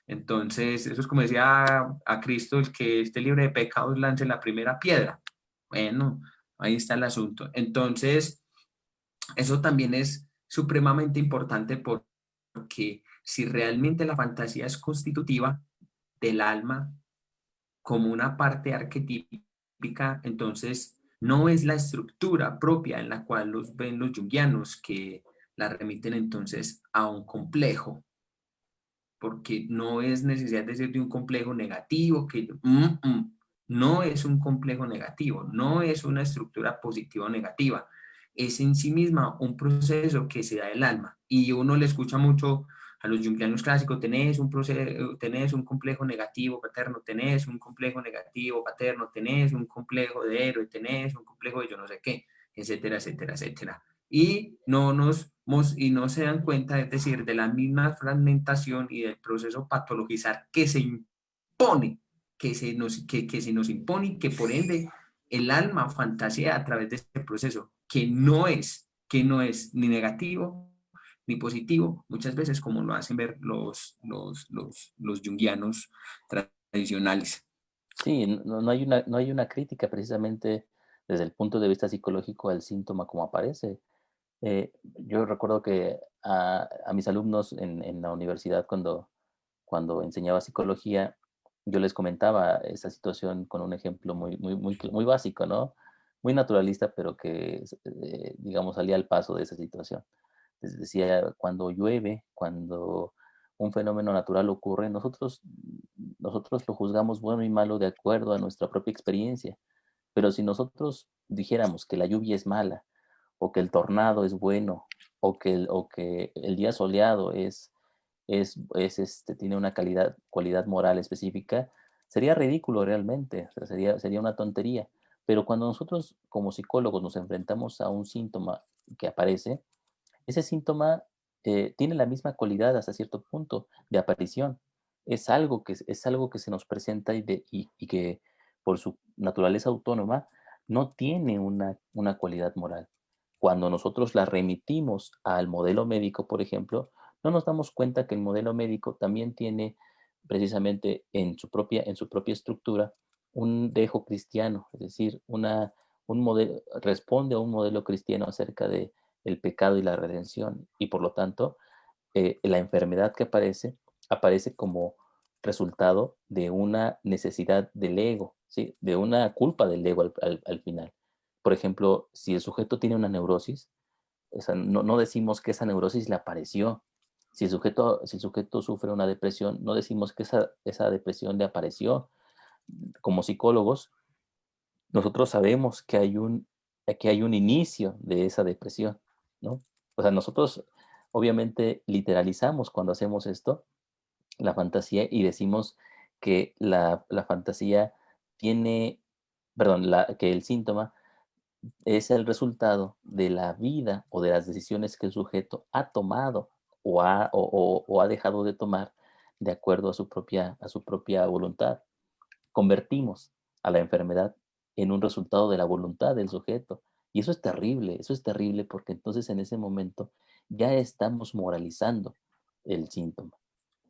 Entonces, eso es como decía a Cristo, el que esté libre de pecados lance la primera piedra. Bueno, ahí está el asunto. Entonces, eso también es supremamente importante porque si realmente la fantasía es constitutiva del alma como una parte arquetípica, entonces No es la estructura propia en la cual los ven los junguianos que la remiten entonces a un complejo, porque no es necesidad de ser de un complejo negativo, no es un complejo negativo, no es una estructura positiva o negativa, es en sí misma un proceso que se da del alma. Y uno le escucha mucho a los jungianos clásicos: tenés un proceso, tenés un complejo negativo paterno, tenés un complejo negativo paterno, tenés un complejo de héroe, tenés un complejo de yo no sé qué, etcétera, etcétera, etcétera. Y no se dan cuenta, es decir, de la misma fragmentación y del proceso patologizar que se impone, que se nos impone, y que por ende el alma fantasea a través de este proceso, que no es ni negativo ni positivo, muchas veces como lo hacen ver los junguianos tradicionales. Sí, no hay una crítica precisamente desde el punto de vista psicológico al síntoma como aparece. Yo recuerdo que a mis alumnos en la universidad, cuando enseñaba psicología, yo les comentaba esa situación con un ejemplo muy básico, ¿no? Muy naturalista, pero que, digamos, salía al paso de esa situación. Les decía, cuando llueve, cuando un fenómeno natural ocurre, nosotros lo juzgamos bueno y malo de acuerdo a nuestra propia experiencia. Pero si nosotros dijéramos que la lluvia es mala, o que el tornado es bueno, o que el día soleado tiene una cualidad moral específica, sería ridículo realmente, o sea, sería una tontería. Pero cuando nosotros como psicólogos nos enfrentamos a un síntoma que aparece, ese síntoma tiene la misma cualidad hasta cierto punto de aparición. Es algo que se nos presenta y que por su naturaleza autónoma no tiene una cualidad moral. Cuando nosotros la remitimos al modelo médico, por ejemplo, no nos damos cuenta que el modelo médico también tiene precisamente en su propia estructura un dejo cristiano, es decir, un modelo, responde a un modelo cristiano acerca de el pecado y la redención. Y por lo tanto, la enfermedad que aparece como resultado de una necesidad del ego, ¿sí? De una culpa del ego al final. Por ejemplo, si el sujeto tiene una neurosis, o sea, no decimos que esa neurosis le apareció. Si el sujeto sufre una depresión, no decimos que esa depresión le apareció. Como psicólogos, nosotros sabemos que hay un inicio de esa depresión, ¿no? O sea, nosotros obviamente literalizamos cuando hacemos esto, la fantasía, y decimos que la fantasía tiene, perdón, que el síntoma es el resultado de la vida o de las decisiones que el sujeto ha tomado o ha dejado de tomar de acuerdo a su propia voluntad. Convertimos a la enfermedad en un resultado de la voluntad del sujeto. Y eso es terrible porque entonces en ese momento ya estamos moralizando el síntoma,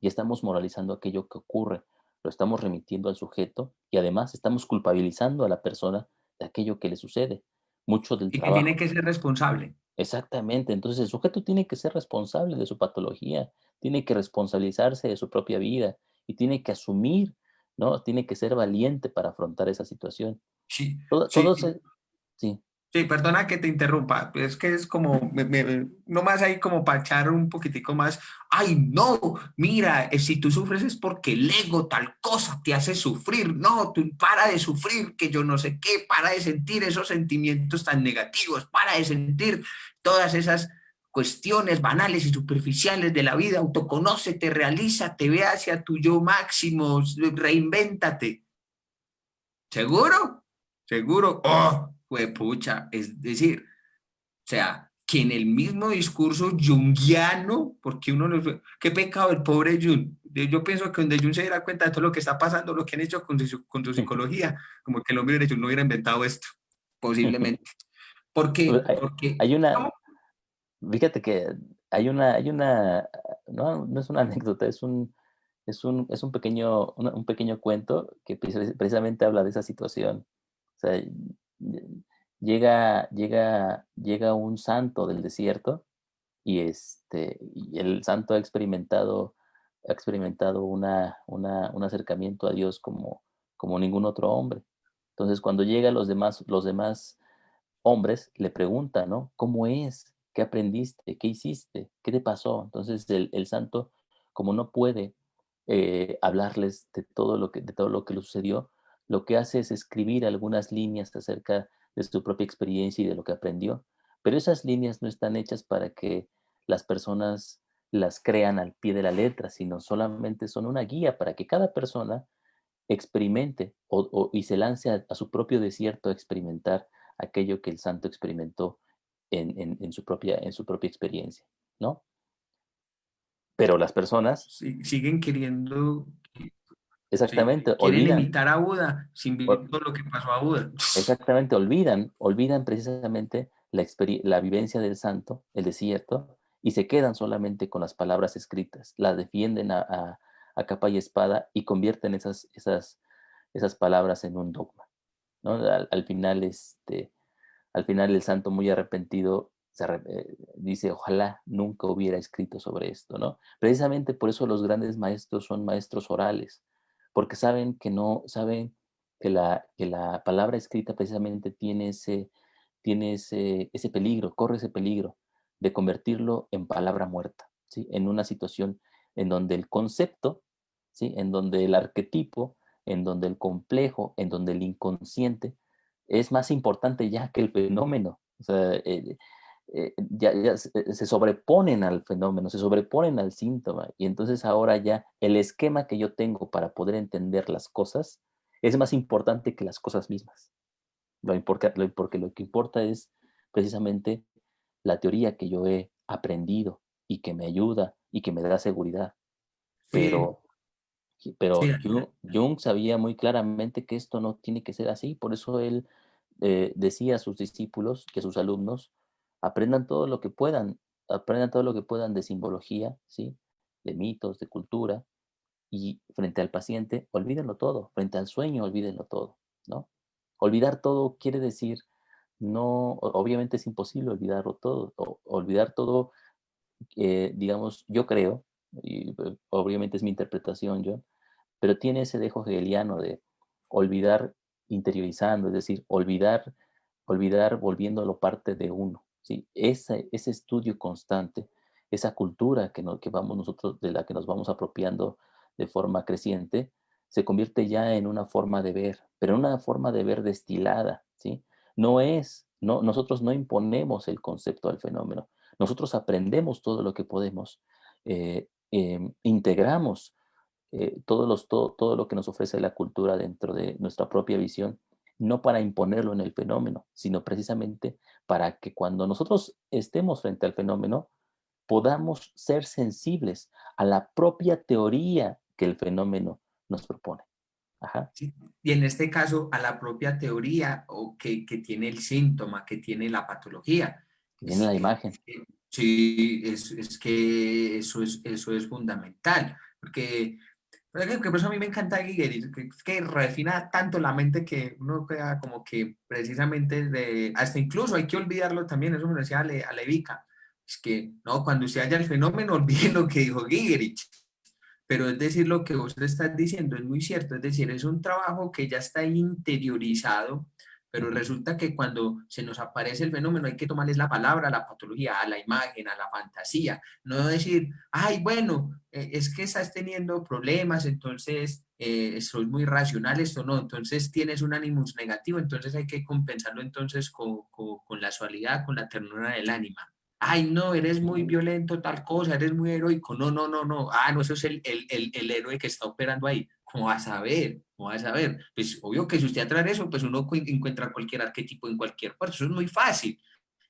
ya estamos moralizando aquello que ocurre, lo estamos remitiendo al sujeto y además estamos culpabilizando a la persona de aquello que le sucede. Mucho del Y que tiene trabajo. que ser responsable. Exactamente, entonces el sujeto tiene que ser responsable de su patología, tiene que responsabilizarse de su propia vida y tiene que asumir, ¿no? Tiene que ser valiente para afrontar esa situación. Sí, Todo, sí, todo se- sí. sí, perdona que te interrumpa, es que es como, no más ahí como para echar un poquitico más. Ay, no, mira, si tú sufres es porque el ego tal cosa te hace sufrir. No, tú para de sufrir, que yo no sé qué, para de sentir esos sentimientos tan negativos, para de sentir todas esas cuestiones banales y superficiales de la vida. Autoconócete, realízate, ve hacia tu yo máximo, reinvéntate. ¿Seguro? ¿Seguro? ¡Oh! Pucha, es decir, o sea, que en el mismo discurso junguiano, porque uno no, qué pecado el pobre Jung. Yo pienso que donde Jung se diera cuenta de todo lo que está pasando, lo que han hecho con su psicología, como que el hombre de Jung no hubiera inventado esto, posiblemente. ¿Por qué? Hay, Porque, hay una, ¿cómo? fíjate que no es una anécdota, es un un pequeño cuento que precisamente habla de esa situación. O sea, llega un santo del desierto y el santo ha experimentado un acercamiento a Dios como ningún otro hombre. Entonces, cuando llega los demás hombres le preguntan, ¿no? ¿Cómo es? ¿Qué aprendiste? ¿Qué hiciste? ¿Qué te pasó? Entonces, el santo, como no puede hablarles de todo lo que le sucedió, lo que hace es escribir algunas líneas acerca de su propia experiencia y de lo que aprendió. Pero esas líneas no están hechas para que las personas las crean al pie de la letra, sino solamente son una guía para que cada persona experimente y se lance a su propio desierto a experimentar aquello que el santo experimentó en su propia experiencia, ¿no? Pero las personas, Siguen queriendo, sí, exactamente, quieren imitar a Buda sin vivir o- todo lo que pasó a Buda. exactamente, olvidan precisamente la vivencia del santo, el desierto, y se quedan solamente con las palabras escritas, las defienden a capa y espada y convierten esas palabras en un dogma, ¿no? Al final el santo muy arrepentido dice, ojalá nunca hubiera escrito sobre esto, ¿no? Precisamente por eso los grandes maestros son maestros orales, porque saben que la palabra escrita precisamente ese peligro, corre ese peligro de convertirlo en palabra muerta, ¿sí? En una situación en donde el concepto, ¿sí? En donde el arquetipo, en donde el complejo, en donde el inconsciente es más importante ya que el fenómeno. O sea, ya se sobreponen al fenómeno, se sobreponen al síntoma. Y entonces ahora ya el esquema que yo tengo para poder entender las cosas es más importante que las cosas mismas. Porque lo que importa es precisamente la teoría que yo he aprendido y que me ayuda y que me da seguridad. Sí, Pero, sí, pero Jung sabía muy claramente que esto no tiene que ser así. Por eso él decía a sus discípulos y a sus alumnos, aprendan todo lo que puedan, aprendan todo lo que puedan de simbología, ¿sí? De mitos, de cultura, y frente al paciente, olvídenlo todo, frente al sueño, olvídenlo todo, ¿no? Olvidar todo quiere decir, no, obviamente es imposible olvidarlo todo, olvidar todo, digamos, yo creo, y obviamente es mi interpretación, John, pero tiene ese dejo hegeliano de olvidar interiorizando, es decir, olvidar volviéndolo parte de uno, ¿sí? Ese estudio constante, esa cultura que vamos nosotros, de la que nos vamos apropiando de forma creciente, se convierte ya en una forma de ver, pero en una forma de ver destilada, ¿sí? Nosotros no imponemos el concepto al fenómeno, nosotros aprendemos todo lo que podemos, integramos todo lo que nos ofrece la cultura dentro de nuestra propia visión, no para imponerlo en el fenómeno, sino precisamente para que cuando nosotros estemos frente al fenómeno, podamos ser sensibles a la propia teoría que el fenómeno nos propone. Ajá. sí. Y en este caso, a la propia teoría o que tiene el síntoma, que tiene la patología. Que viene la imagen. Sí, es que eso es fundamental, porque por eso a mí me encanta Giger, es que refina tanto la mente que uno queda como que precisamente hasta incluso hay que olvidarlo también, eso me lo decía Levica, es que no, cuando usted haya el fenómeno, olvide lo que dijo Gigerich, pero es decir, lo que vos estás diciendo es muy cierto, es decir, es un trabajo que ya está interiorizado, pero Ujú. resulta que cuando se nos aparece el fenómeno hay que tomarles la palabra a la patología, a la imagen, a la fantasía, no decir, ay, bueno, es que estás teniendo problemas, entonces soy muy racional, esto no, entonces tienes un ánimos negativo, entonces hay que compensarlo entonces con la suavidad, con la ternura del ánima. Ay, no, eres muy violento, tal cosa, eres muy heroico. No, no, no, no. Ah, no, eso es el héroe que está operando ahí. ¿Cómo vas a ver? ¿Cómo vas a ver? Pues obvio que si usted atrae eso, pues uno encuentra cualquier arquetipo en cualquier parte. Eso es muy fácil.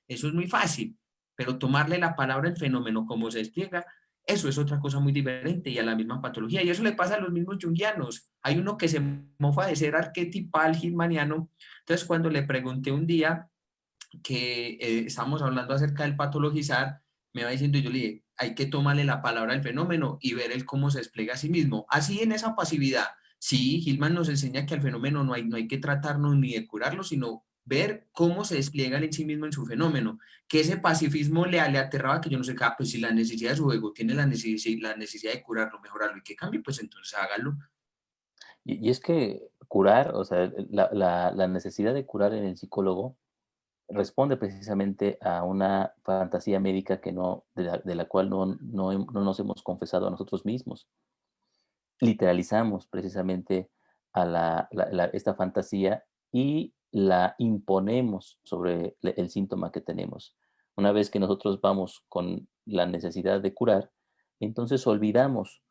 Eso es muy fácil. Pero tomarle la palabra al fenómeno como se despliega, eso es otra cosa muy diferente y a la misma patología. Y eso le pasa a los mismos junguianos. Hay uno que se mofa de ser arquetipal, hitmaniano. Entonces, cuando le pregunté un día que estábamos hablando acerca del patologizar, me va diciendo, y yo le dije, hay que tomarle la palabra al fenómeno y ver el cómo se despliega a sí mismo. Así en esa pasividad. Sí, Hillman nos enseña que al fenómeno no hay que tratarnos ni de curarlo, sino ver cómo se despliega en sí mismo en su fenómeno. Que ese pacifismo le aterraba, que yo no sé qué, pues si la necesidad de su ego tiene la necesidad de curarlo, mejorarlo y que cambie, pues entonces hágalo. Y es que curar, o sea, la necesidad de curar en el psicólogo responde precisamente a una fantasía médica que no, de la cual no nos hemos confesado a nosotros mismos. Literalizamos precisamente a esta fantasía y la imponemos sobre el síntoma que tenemos. Una vez que nosotros vamos con la necesidad de curar, entonces olvidamos,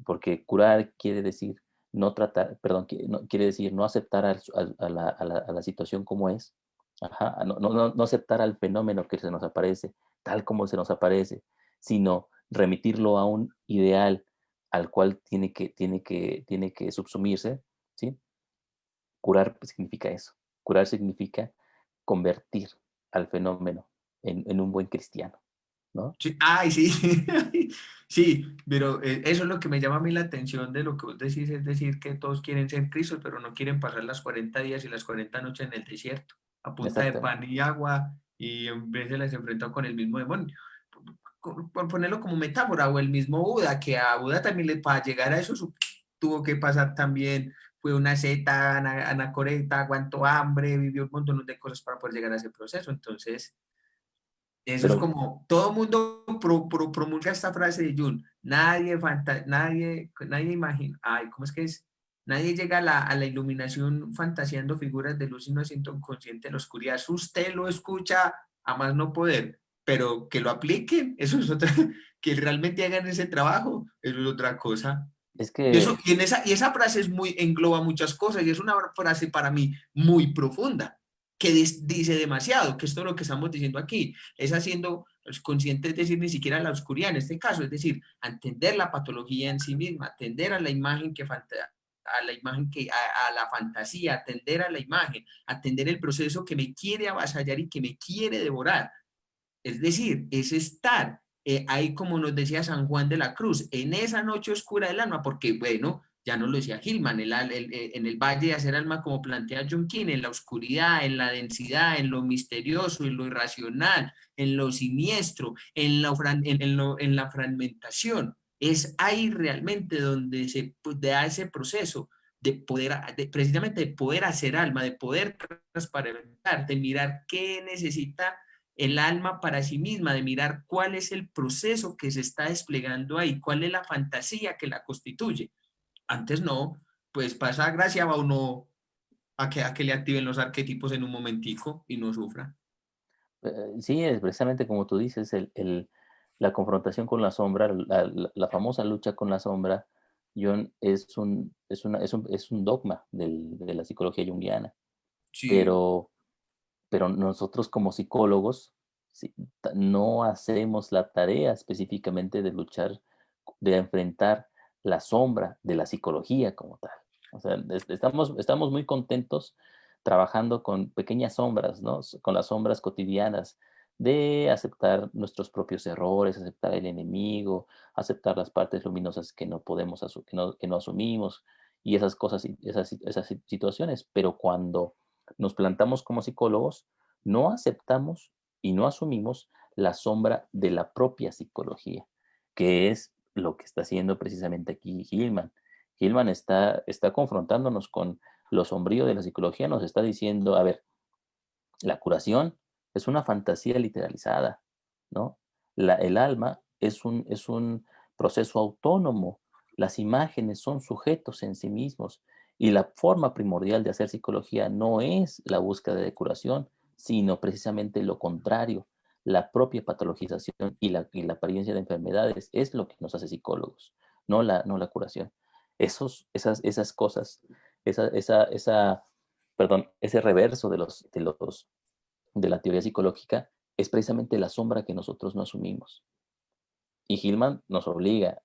porque curar quiere decir no tratar, perdón, quiere decir no aceptar a la situación como es, ajá, no aceptar al fenómeno que se nos aparece, tal como se nos aparece, sino remitirlo a un ideal al cual tiene que subsumirse, ¿sí? Curar significa eso. Curar significa convertir al fenómeno en un buen cristiano, ¿no? Sí, ay, sí, sí, pero eso es lo que me llama a mí la atención de lo que vos decís, es decir, que todos quieren ser Cristos, pero no quieren pasar las 40 días y las 40 noches en el desierto, a punta de Exactamente. pan y agua, y en vez se les enfrentó con el mismo demonio. Por ponerlo como metáfora, o el mismo Buda, que a Buda también para llegar a eso tuvo que pasar también, fue una zeta anacoreta, aguantó hambre, vivió un montón de cosas para poder llegar a ese proceso, entonces... Eso es Pero, como, todo el mundo promulga esta frase de Jung, nadie imagina, ay, ¿cómo es que es? Nadie llega a la iluminación fantaseando figuras de luz y no siendo consciente de la oscuridad. Eso usted lo escucha a más no poder, pero que lo apliquen, eso es otra, que realmente hagan ese trabajo, eso es otra cosa. es Y, eso, que, y esa frase es muy, engloba muchas cosas y es una frase para mí muy profunda, que dice demasiado, que es todo lo que estamos diciendo aquí, es haciendo consciente, es decir, ni siquiera la oscuridad en este caso, es decir, atender la patología en sí misma, atender a la imagen a la imagen a la fantasía, atender a la imagen, atender el proceso que me quiere avasallar y que me quiere devorar. Es decir, es estar ahí, como nos decía San Juan de la Cruz, en esa noche oscura del alma, porque bueno, ya nos lo decía Gilman, en el valle de hacer alma, como plantea John Keane, en la oscuridad, en la densidad, en lo misterioso, en lo irracional, en lo siniestro, en la fragmentación. Es ahí realmente donde se da ese proceso de poder, precisamente de poder hacer alma, de poder transparentar, de mirar qué necesita el alma para sí misma, de mirar cuál es el proceso que se está desplegando ahí, cuál es la fantasía que la constituye. Antes no, pues pasa gracia va uno a que le activen los arquetipos en un momentico y no sufra. sí, es precisamente como tú dices, la confrontación con la sombra, la famosa lucha con la sombra, John, es un dogma de la psicología junguiana, Sí, pero nosotros como psicólogos sí, no hacemos la tarea específicamente de luchar, de enfrentar la sombra de la psicología como tal. O sea, estamos muy contentos trabajando con pequeñas sombras, ¿no? Con las sombras cotidianas de aceptar nuestros propios errores, aceptar el enemigo, aceptar las partes luminosas que no podemos, que no asumimos y esas cosas, esas situaciones. Pero cuando nos plantamos como psicólogos, no aceptamos y no asumimos la sombra de la propia psicología, que es lo que está haciendo precisamente aquí Hillman. Hillman está confrontándonos con lo sombrío de la psicología, nos está diciendo, a ver, la curación es una fantasía literalizada, ¿no? El alma es un proceso autónomo, las imágenes son sujetos en sí mismos y la forma primordial de hacer psicología no es la búsqueda de curación, sino precisamente lo contrario, la propia patologización y la apariencia de enfermedades es lo que nos hace psicólogos, no la curación. Esas cosas, esa, perdón, ese reverso de la teoría psicológica es precisamente la sombra que nosotros no asumimos. Y Hillman nos obliga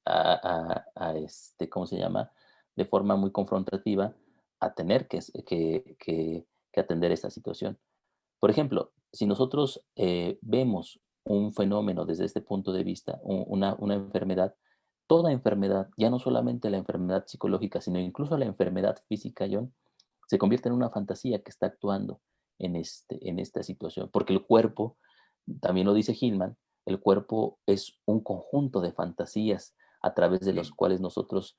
¿cómo se llama? De forma muy confrontativa a tener que atender esta situación. Por ejemplo, si nosotros vemos un fenómeno desde este punto de vista, una enfermedad, toda enfermedad, ya no solamente la enfermedad psicológica, sino incluso la enfermedad física, John, se convierte en una fantasía que está actuando en esta situación, porque el cuerpo, también lo dice Hillman, el cuerpo es un conjunto de fantasías a través de los sí, cuales nosotros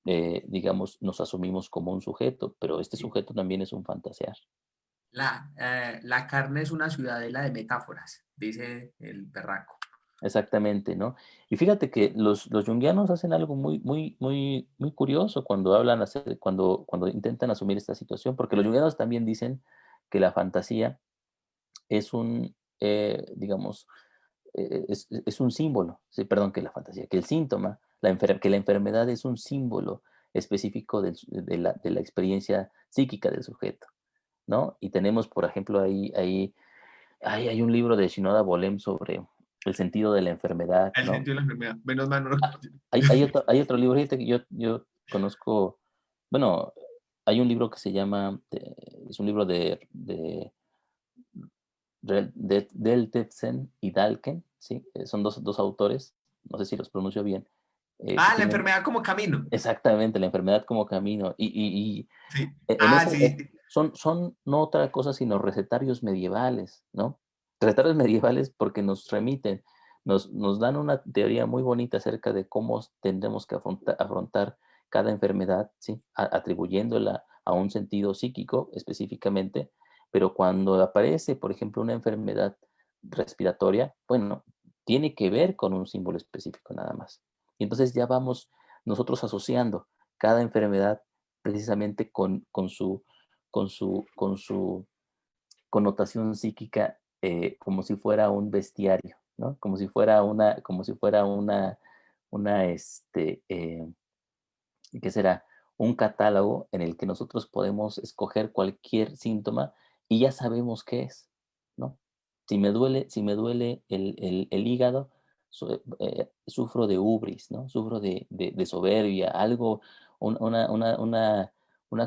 digamos, nos asumimos como un sujeto, pero este Sí. sujeto también es un fantasear. La carne es una ciudadela de metáforas, dice el berraco. Exactamente, ¿no? Y fíjate que los junguianos hacen algo muy curioso cuando hablan, cuando intentan asumir esta situación, porque los junguianos también dicen que la fantasía es un, digamos, es un símbolo, sí, perdón, que la fantasía, que el síntoma, que la enfermedad es un símbolo específico de la experiencia psíquica del sujeto, ¿no? Y tenemos, por ejemplo, hay un libro de Shinoda Bolem sobre el sentido de la enfermedad, El ¿no? sentido de la enfermedad. Menos mal, no. Ah, hay otro libro, fíjate que yo conozco, bueno, hay un libro que se llama, es un libro Del Tetsen y Dalken, ¿sí? Son dos autores, no sé si los pronuncio bien, que La tienen enfermedad como camino. exactamente la enfermedad como camino. Y Sí. en ese, Sí. son no otra cosa sino recetarios medievales, ¿no? Recetarios medievales porque nos remiten, nos dan una teoría muy bonita acerca de cómo tendremos que afrontar cada enfermedad, ¿sí? Atribuyéndola a un sentido psíquico específicamente, pero cuando aparece, por ejemplo, una enfermedad respiratoria, bueno, tiene que ver con un símbolo específico nada más. Y entonces ya vamos nosotros asociando cada enfermedad precisamente con su connotación psíquica, como si fuera un bestiario, ¿no? Como si fuera ¿qué será? Un catálogo en el que nosotros podemos escoger cualquier síntoma y ya sabemos qué es, ¿no? Si me duele el hígado, sufro de ubris, ¿no? Sufro de soberbia, algo, una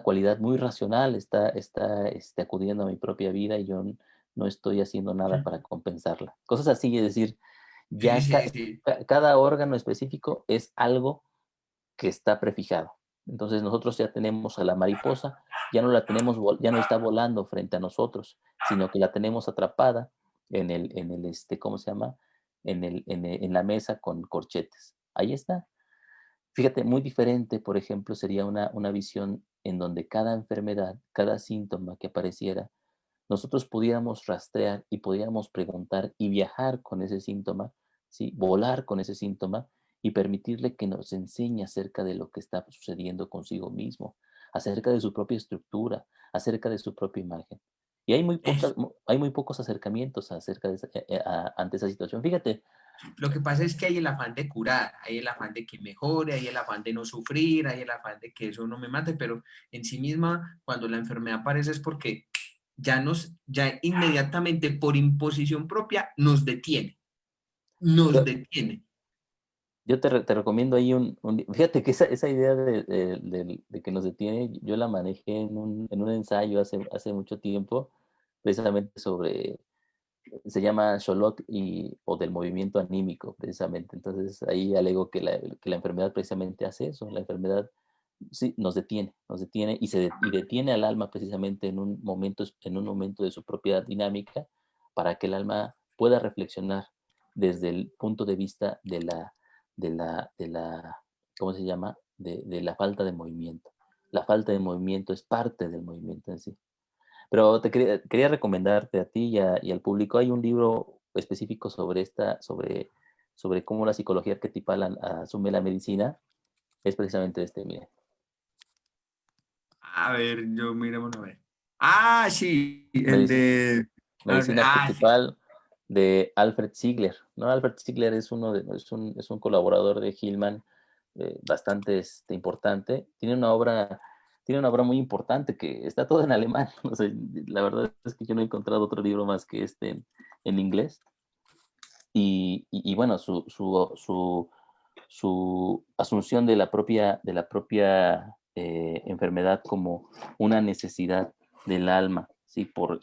cualidad muy racional está acudiendo a mi propia vida y yo no estoy haciendo nada para compensarla. Cosas así, es decir, Sí, ya sí, sí. cada órgano específico es algo que está prefijado. Entonces nosotros ya tenemos a la mariposa, ya no está volando frente a nosotros, sino que la tenemos atrapada ¿cómo se llama? En la mesa con corchetes. Ahí está. Fíjate, muy diferente, por ejemplo, sería una visión en donde cada enfermedad, cada síntoma que apareciera, nosotros pudiéramos rastrear y pudiéramos preguntar y viajar con ese síntoma, ¿sí? Volar con ese síntoma y permitirle que nos enseñe acerca de lo que está sucediendo consigo mismo, acerca de su propia estructura, acerca de su propia imagen. Y Eso. hay muy pocos acercamientos ante esa situación. Fíjate, Lo que pasa es que hay el afán de curar, hay el afán de que mejore, hay el afán de no sufrir, hay el afán de que eso no me mate, pero en sí misma, cuando la enfermedad aparece es porque ya inmediatamente por imposición propia nos yo, detiene. yo te recomiendo ahí fíjate que esa idea de que nos detiene, yo la manejé en un ensayo hace mucho tiempo, precisamente se llama Sholot o del movimiento anímico, precisamente. Entonces ahí alego que la enfermedad precisamente hace eso, la enfermedad sí, nos detiene y detiene al alma precisamente en un momento de su propia dinámica para que el alma pueda reflexionar desde el punto de vista de la, ¿cómo se llama? De la falta de movimiento. La falta de movimiento es parte del movimiento en sí. Pero quería recomendarte a ti y al público, hay un libro específico sobre cómo la psicología arquetipal asume la medicina, es precisamente mire, A ver, yo miremos a ver. Sí, el Medici- de... Medicina Sí. arquetipal de Alfred Ziegler, ¿no? Alfred Ziegler es un colaborador de Hillman, bastante importante. Tiene una obra muy importante que está todo en alemán. O sea, la verdad es que yo no he encontrado otro libro más que este en inglés. Y bueno, su asunción de la propia enfermedad como una necesidad del alma, ¿sí? Por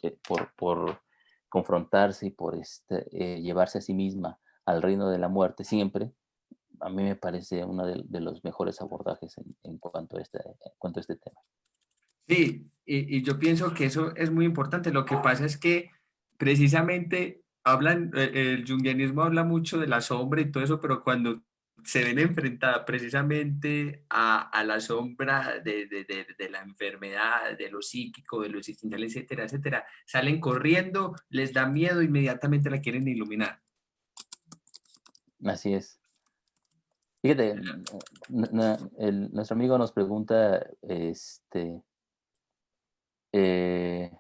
confrontarse y por llevarse a sí misma al reino de la muerte siempre, a mí me parece uno de los mejores abordajes en cuanto a este tema. Sí, y yo pienso que eso es muy importante. Lo que pasa es que precisamente el junguianismo habla mucho de la sombra y todo eso, pero cuando se ven enfrentadas precisamente a la sombra de la enfermedad, de lo psíquico, de lo existencial, etcétera, etcétera, salen corriendo, les da miedo, inmediatamente la quieren iluminar. Así es. Fíjate, nuestro amigo nos pregunta, eh, ¿qué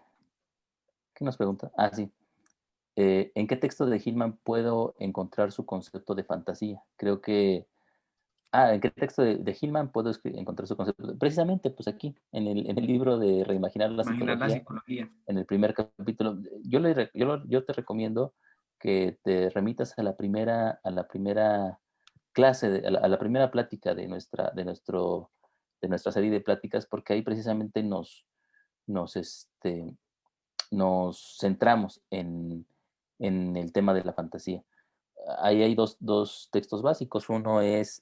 nos pregunta? Ah, sí. ¿En qué texto de Hillman puedo encontrar su concepto de fantasía? Creo que... ¿en qué texto de Hillman puedo encontrar su concepto? Precisamente, pues aquí, en el libro de Reimaginar la Imaginar la psicología, psicología. en el primer capítulo. Yo te recomiendo que te remitas a la primera clase, a la primera plática de nuestra serie de pláticas, porque ahí precisamente nos, este, nos centramos en el tema de la fantasía. Ahí hay dos textos básicos. Uno es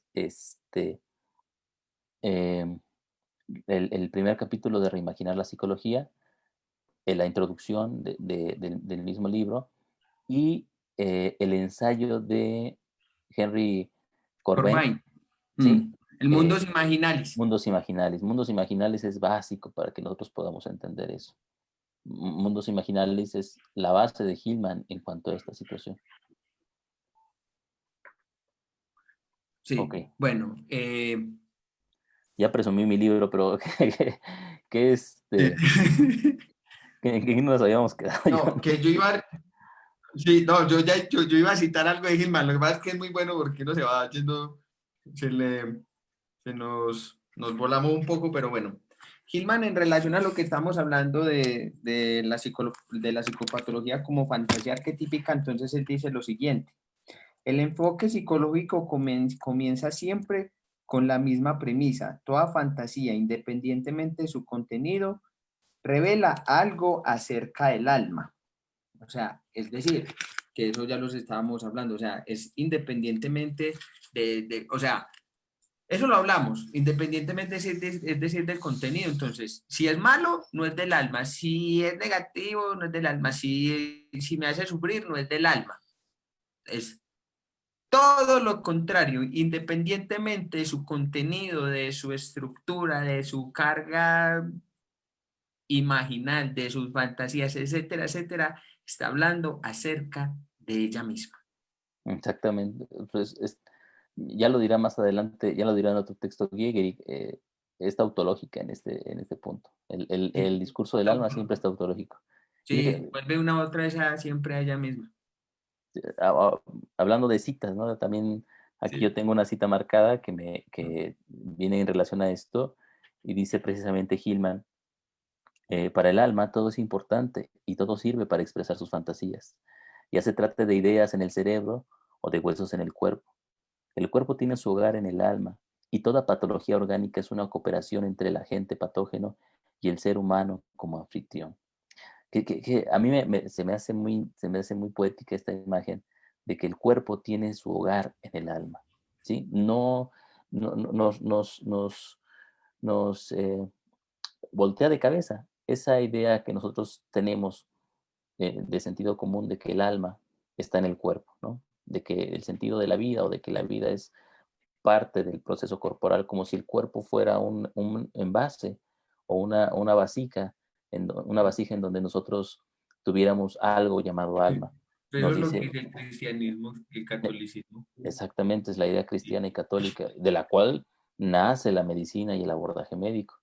em, el primer capítulo de Reimaginar la psicología, la introducción del mismo libro, y el ensayo de Henry Corbin, Corbijn. ¿sí? El mundo imaginalis. Mundos imaginales. Mundos imaginales es básico para que nosotros podamos entender eso. Mundos imaginales es la base de Hillman en cuanto a esta situación. Ok, Sí, bueno, ya presumí mi libro, pero ¿qué, ¿en qué nos habíamos quedado, no, John? que yo iba, sí, no, yo iba a citar algo de Gilman, lo que pasa es que es muy bueno porque uno se va yendo, se le, nos volamos un poco, pero bueno. Gilman, en relación a lo que estamos hablando de la psicopatología como fantasía arquetípica, entonces él dice lo siguiente: el enfoque psicológico comienza siempre con la misma premisa. Toda fantasía, independientemente de su contenido, revela algo acerca del alma. O sea, es decir, que eso ya los estábamos hablando, o sea, es independientemente o sea, eso lo hablamos, independientemente, es decir, del contenido. Entonces, si es malo, no es del alma. Si es negativo, no es del alma. Si me hace sufrir, no es del alma. Es todo lo contrario, independientemente de su contenido, de su estructura, de su carga imaginal, de sus fantasías, etcétera, etcétera, está hablando acerca de ella misma. Exactamente. Pues ya lo dirá más adelante, ya lo dirá en otro texto Giegel, es tautológica en este punto. El Sí, discurso del alma siempre es tautológico. Y sí, vuelve una otra vez siempre a ella misma. hablando de citas, ¿no? También aquí yo Sí. tengo una cita marcada que viene en relación a esto y dice precisamente Hillman, para el alma todo es importante y todo sirve para expresar sus fantasías, ya se trate de ideas en el cerebro o de huesos en el cuerpo. El cuerpo tiene su hogar en el alma y toda patología orgánica es una cooperación entre el agente patógeno y el ser humano como anfitrión. Que a mí se me hace muy poética esta imagen de que el cuerpo tiene su hogar en el alma, ¿sí? No, nos voltea de cabeza esa idea que nosotros tenemos de sentido común de que el alma está en el cuerpo, ¿no? De que el sentido de la vida o de que la vida es parte del proceso corporal, como si el cuerpo fuera un envase o una vasija, una vasija en donde nosotros tuviéramos algo llamado alma. Eso Nos es lo que dice, dice el cristianismo y el catolicismo. exactamente, es la idea cristiana y católica, de la cual nace la medicina y el abordaje médico.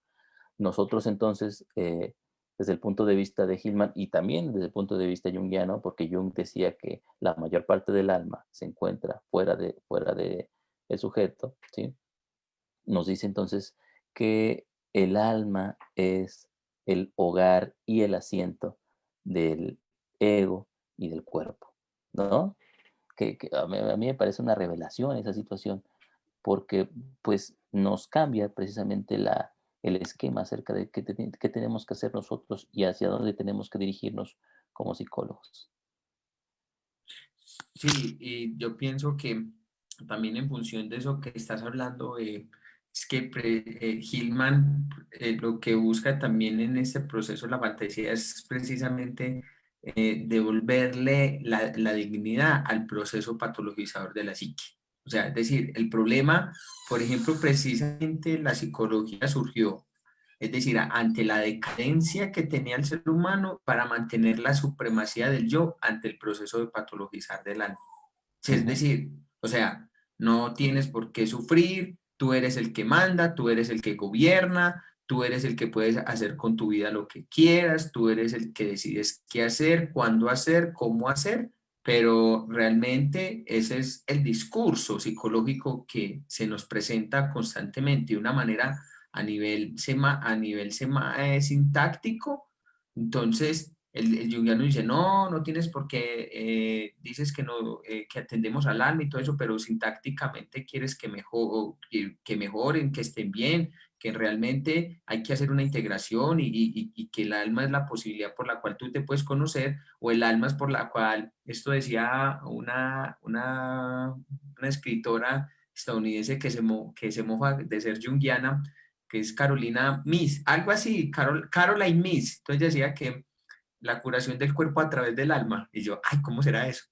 Nosotros entonces, desde el punto de vista de Hillman y también desde el punto de vista junguiano, porque Jung decía que la mayor parte del alma se encuentra fuera de el sujeto, ¿sí? Nos dice entonces que el alma es el hogar y el asiento del ego y del cuerpo, ¿no? Que a mí me parece una revelación esa situación, porque pues nos cambia precisamente el esquema acerca de qué tenemos que hacer nosotros y hacia dónde tenemos que dirigirnos como psicólogos. Sí, y yo pienso que también en función de eso que estás hablando, es que Hillman lo que busca también en este proceso de la fantasía es precisamente devolverle la dignidad al proceso patologizador de la psique. O sea, es decir, el problema, por ejemplo, precisamente la psicología surgió, es decir, ante la decadencia que tenía el ser humano para mantener la supremacía del yo ante el proceso de patologizar del alma. Sí, es Ujú. decir, o sea, no tienes por qué sufrir, tú eres el que manda, tú eres el que gobierna, tú eres el que puedes hacer con tu vida lo que quieras, tú eres el que decides qué hacer, cuándo hacer, cómo hacer, pero realmente ese es el discurso psicológico que se nos presenta constantemente de una manera sintáctico. Entonces, el junguiano dice, no, no tienes por qué, dices que no, que atendemos al alma y todo eso, pero sintácticamente quieres que mejoren, que estén bien, que realmente hay que hacer una integración y que el alma es la posibilidad por la cual tú te puedes conocer, o el alma es por la cual, esto decía una escritora estadounidense que se mofa de ser junguiana, que es Carolina Miss, algo así, Caroline Miss. Entonces decía que la curación del cuerpo a través del alma. Y yo, ay, ¿cómo será eso?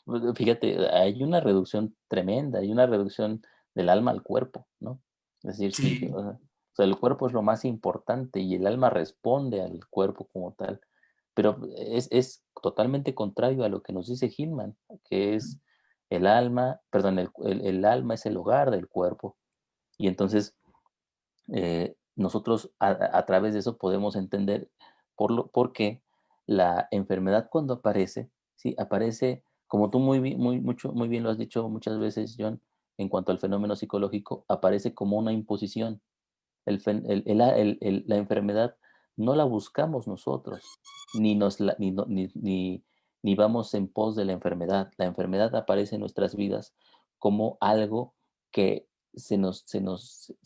Pues, fíjate, hay una reducción tremenda, hay una reducción del alma al cuerpo, ¿no? Es decir, sí, Sí, o sea, el cuerpo es lo más importante y el alma responde al cuerpo como tal, pero es totalmente contrario a lo que nos dice Hillman, que es el alma, perdón, el alma es el hogar del cuerpo. Y entonces nosotros a través de eso podemos entender por qué la enfermedad cuando aparece, ¿sí? Aparece, como tú muy bien lo has dicho muchas veces, John, en cuanto al fenómeno psicológico, aparece como una imposición. La enfermedad no la buscamos nosotros, ni, nos la- ni, no- ni vamos en pos de la enfermedad. La enfermedad aparece en nuestras vidas como algo que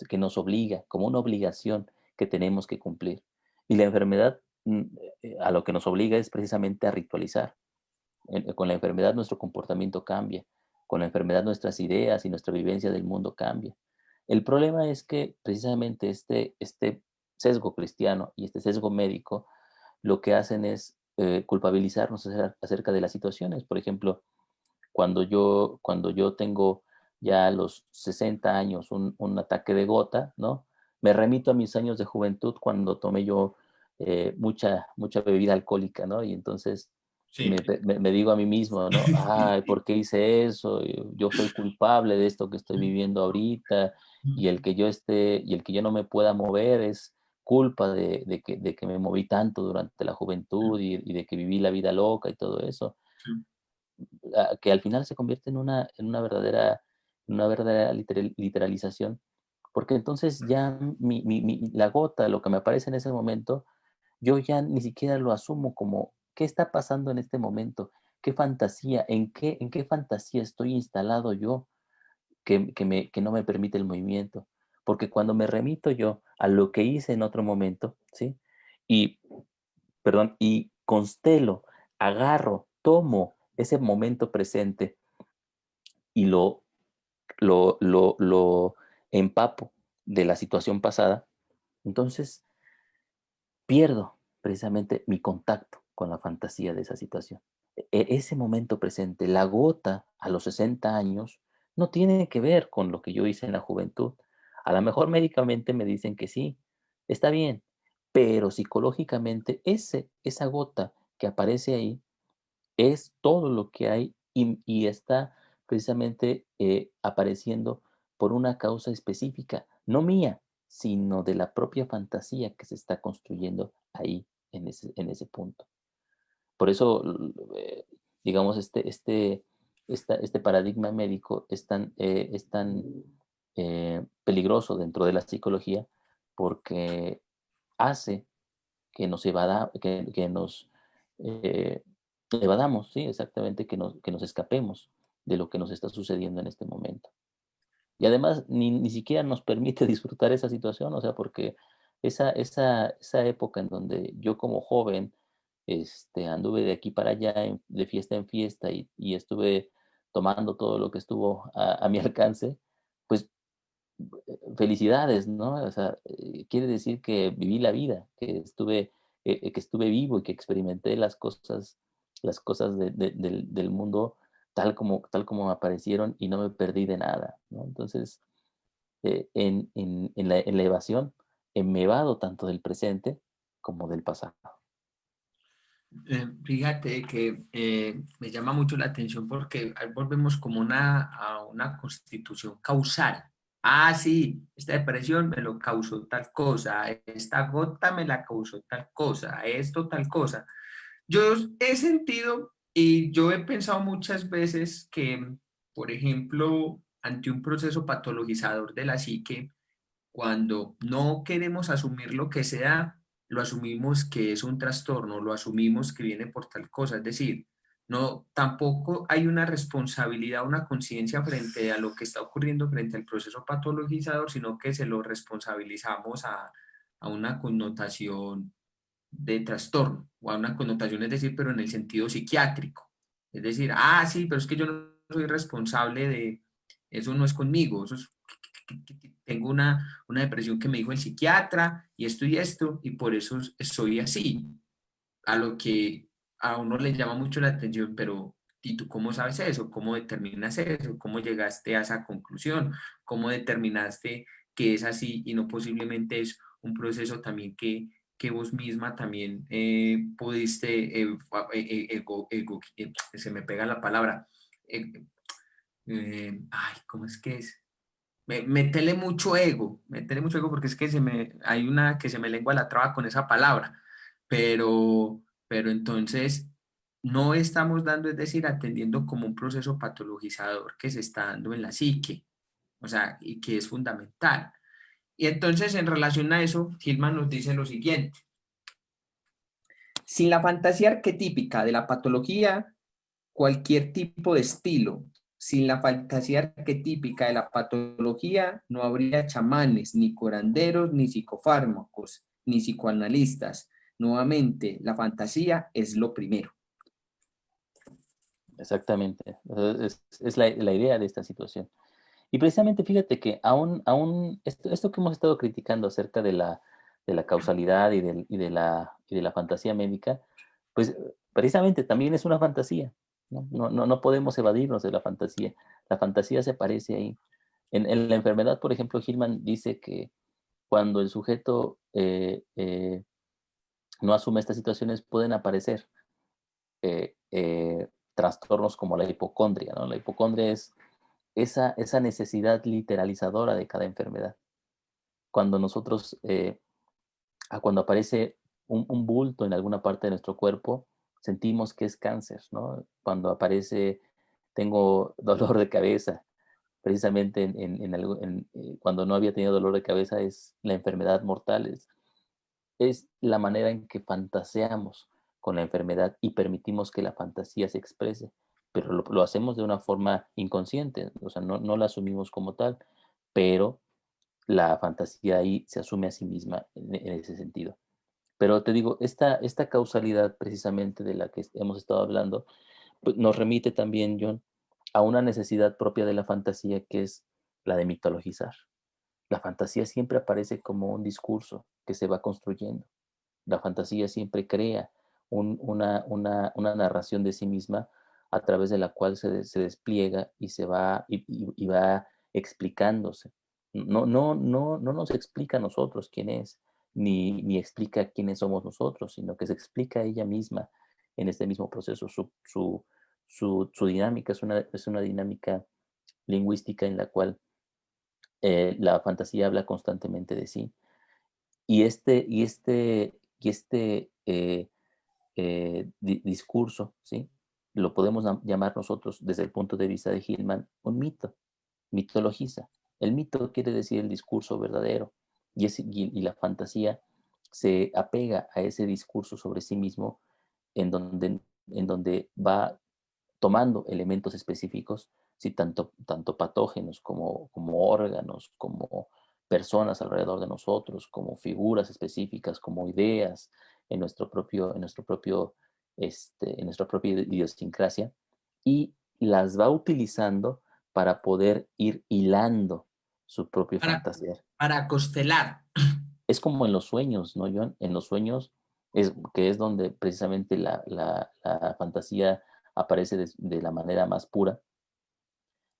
que nos obliga, como una obligación que tenemos que cumplir. Y la enfermedad a lo que nos obliga es precisamente a ritualizar. Con la enfermedad nuestro comportamiento cambia, con la enfermedad nuestras ideas y nuestra vivencia del mundo cambia. El problema es que precisamente este sesgo cristiano y este sesgo médico lo que hacen es culpabilizarnos acerca de las situaciones. Por ejemplo, cuando yo tengo ya a los 60 años un ataque de gota, ¿no? Me remito a mis años de juventud cuando tomé yo mucha bebida alcohólica, ¿no? Y entonces sí. me digo a mí mismo, ¿no? Ay, ¿por qué hice eso? Yo soy culpable de esto que estoy viviendo ahorita y el que yo no me pueda mover es culpa de que me moví tanto durante la juventud y de que viví la vida loca y todo eso que al final se convierte en una verdadera literalización, porque entonces ya la gota, lo que me aparece en ese momento, yo ya ni siquiera lo asumo como, ¿qué está pasando en este momento? ¿Qué fantasía? En qué fantasía estoy instalado yo que no me permite el movimiento? Porque cuando me remito yo a lo que hice en otro momento, ¿sí? Y, perdón, y constelo, agarro, tomo ese momento presente y lo empapo de la situación pasada, entonces pierdo precisamente mi contacto con la fantasía de esa situación. Ese momento presente, la gota a los 60 años, no tiene que ver con lo que yo hice en la juventud. A lo mejor médicamente me dicen que sí, está bien, pero psicológicamente esa gota que aparece ahí es todo lo que hay y está precisamente apareciendo por una causa específica, no mía, sino de la propia fantasía que se está construyendo ahí en ese punto. Por eso, digamos, este paradigma médico es tan peligroso dentro de la psicología porque hace que nos eh, evadamos, sí, exactamente, que nos escapemos de lo que nos está sucediendo en este momento. Y además ni siquiera nos permite disfrutar esa situación, o sea, porque esa época en donde yo como joven anduve de aquí para allá, de fiesta en fiesta y estuve tomando todo lo que estuvo a mi alcance, pues felicidades, ¿no? O sea, quiere decir que viví la vida, que estuve vivo y que experimenté las cosas del mundo tal como aparecieron y no me perdí de nada, ¿no? Entonces, en la evasión, me evado tanto del presente como del pasado. Fíjate que me llama mucho la atención porque ahí volvemos como a una constitución causal. Ah, sí, esta depresión me lo causó tal cosa, esta gota me la causó tal cosa, esto tal cosa. Yo he sentido y yo he pensado muchas veces que, por ejemplo, ante un proceso patologizador de la psique, cuando no queremos asumir lo que sea, lo asumimos que es un trastorno, lo asumimos que viene por tal cosa. Es decir, no, tampoco hay una responsabilidad, una conciencia frente a lo que está ocurriendo frente al proceso patologizador, sino que se lo responsabilizamos a una connotación de trastorno o a una connotación, es decir, pero en el sentido psiquiátrico. Es decir, ah, sí, pero es que yo no soy responsable de eso, no es conmigo, eso es tengo una depresión que me dijo el psiquiatra y esto, y por eso soy así. A lo que a uno le llama mucho la atención, pero ¿y tú cómo sabes eso? ¿Cómo determinas eso? ¿Cómo llegaste a esa conclusión? ¿Cómo determinaste que es así y no posiblemente es un proceso también que vos misma también pudiste, se me pega la palabra, ay, ¿cómo es que es? Métele mucho ego porque es que hay una que se me lengua la traba con esa palabra, pero entonces no estamos dando, es decir, atendiendo como un proceso patologizador que se está dando en la psique, o sea, y que es fundamental. Y entonces en relación a eso, Gilman nos dice lo siguiente: sin la fantasía arquetípica de la patología, cualquier tipo de estilo. Sin la fantasía arquetípica de la patología, no habría chamanes, ni curanderos, ni psicofármacos, ni psicoanalistas. Nuevamente, la fantasía es lo primero. Exactamente. Es la idea de esta situación. Y precisamente fíjate que esto que hemos estado criticando acerca de la causalidad y de la fantasía médica, pues precisamente también es una fantasía, ¿no? No podemos evadirnos de la fantasía. La fantasía se aparece ahí. En la enfermedad, por ejemplo, Hillman dice que cuando el sujeto no asume estas situaciones, pueden aparecer trastornos como la hipocondria, ¿no? La hipocondria es esa necesidad literalizadora de cada enfermedad. Cuando nosotros, cuando aparece un bulto en alguna parte de nuestro cuerpo, sentimos que es cáncer, ¿no? Cuando aparece, tengo dolor de cabeza, precisamente cuando no había tenido dolor de cabeza es la enfermedad mortal, es la manera en que fantaseamos con la enfermedad y permitimos que la fantasía se exprese, pero lo hacemos de una forma inconsciente, o sea, no la asumimos como tal, pero la fantasía ahí se asume a sí misma en ese sentido. Pero te digo, esta causalidad precisamente de la que hemos estado hablando, pues, nos remite también, John, a una necesidad propia de la fantasía que es la de mitologizar. La fantasía siempre aparece como un discurso que se va construyendo. La fantasía siempre crea una narración de sí misma a través de la cual se despliega y y va explicándose. No nos explica a nosotros quién es, ni explica quiénes somos nosotros, sino que se explica a ella misma en este mismo proceso. Su dinámica es una dinámica lingüística en la cual la fantasía habla constantemente de sí. Y este discurso, ¿sí? Lo podemos llamar nosotros desde el punto de vista de Hillman un mito, mitologiza. El mito quiere decir el discurso verdadero y la fantasía se apega a ese discurso sobre sí mismo en donde va tomando elementos específicos, ¿sí? Tanto patógenos como órganos, como personas alrededor de nosotros, como figuras específicas, como ideas en nuestra propia idiosincrasia, y las va utilizando para poder ir hilando su propio Para, fantasía. para constelar. Es como en los sueños, ¿no, John? En los sueños que es donde precisamente la fantasía aparece de la manera más pura.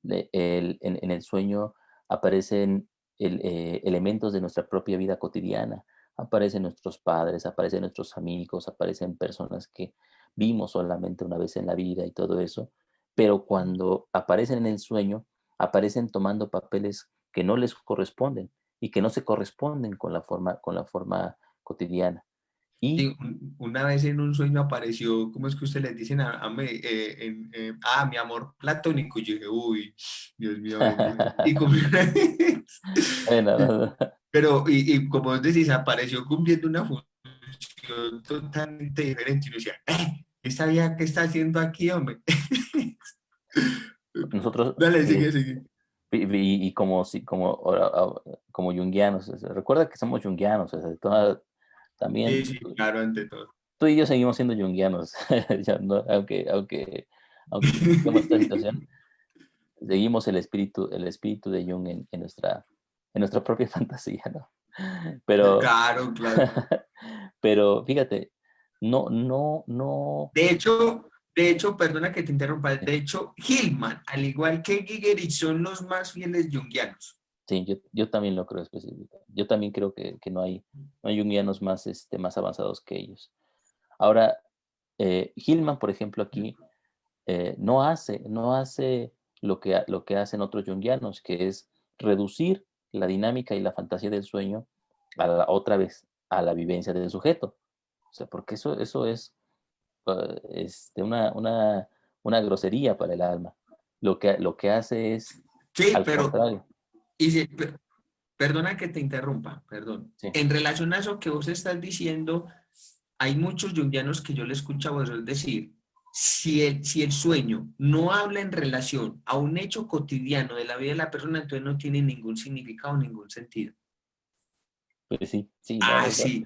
En el sueño aparecen elementos de nuestra propia vida cotidiana, aparecen nuestros padres, aparecen nuestros amigos, aparecen personas que vimos solamente una vez en la vida y todo eso, pero cuando aparecen en el sueño, aparecen tomando papeles que no les corresponden y que no se corresponden con la forma cotidiana. Y Sí, una vez en un sueño apareció, ¿cómo es que ustedes les dicen mi amor platónico? Y yo dije, uy, Dios mío, bendito. Y como, bueno, no, no, pero, y como vos decís, apareció cumpliendo una función totalmente diferente. Y uno decía, ¿esta vieja qué está haciendo aquí, hombre? nosotros, Dale, sigue, sigue. y como, si, como, como junguianos, o sea, recuerda que somos junguianos, o sea, también Sí, sí, claro, ante todo. tú y yo seguimos siendo junguianos, ya no, aunque critiquemos esta situación, seguimos el espíritu de Jung en nuestra propia fantasía, ¿no? Pero, Claro, claro. pero fíjate, no, De hecho, perdona que te interrumpa, de hecho, Hillman, al igual que Gigerich, son los más fieles junguianos. sí, yo también lo creo específico. Yo también creo que no hay junguianos más, más avanzados que ellos. Ahora, Hillman, por ejemplo, aquí no hace lo que hacen otros junguianos, que es reducir la dinámica y la fantasía del sueño otra vez a la vivencia del sujeto. O sea, porque eso es una grosería para el alma. Lo que hace es, Sí, al contrario, perdona que te interrumpa, perdón. sí, En relación a eso que vos estás diciendo, hay muchos junguianos que yo le escucho a vos, es decir, si el sueño no habla en relación a un hecho cotidiano de la vida de la persona, entonces no tiene ningún significado, ningún sentido. pues sí, sí, no, Ah, o sea, sí,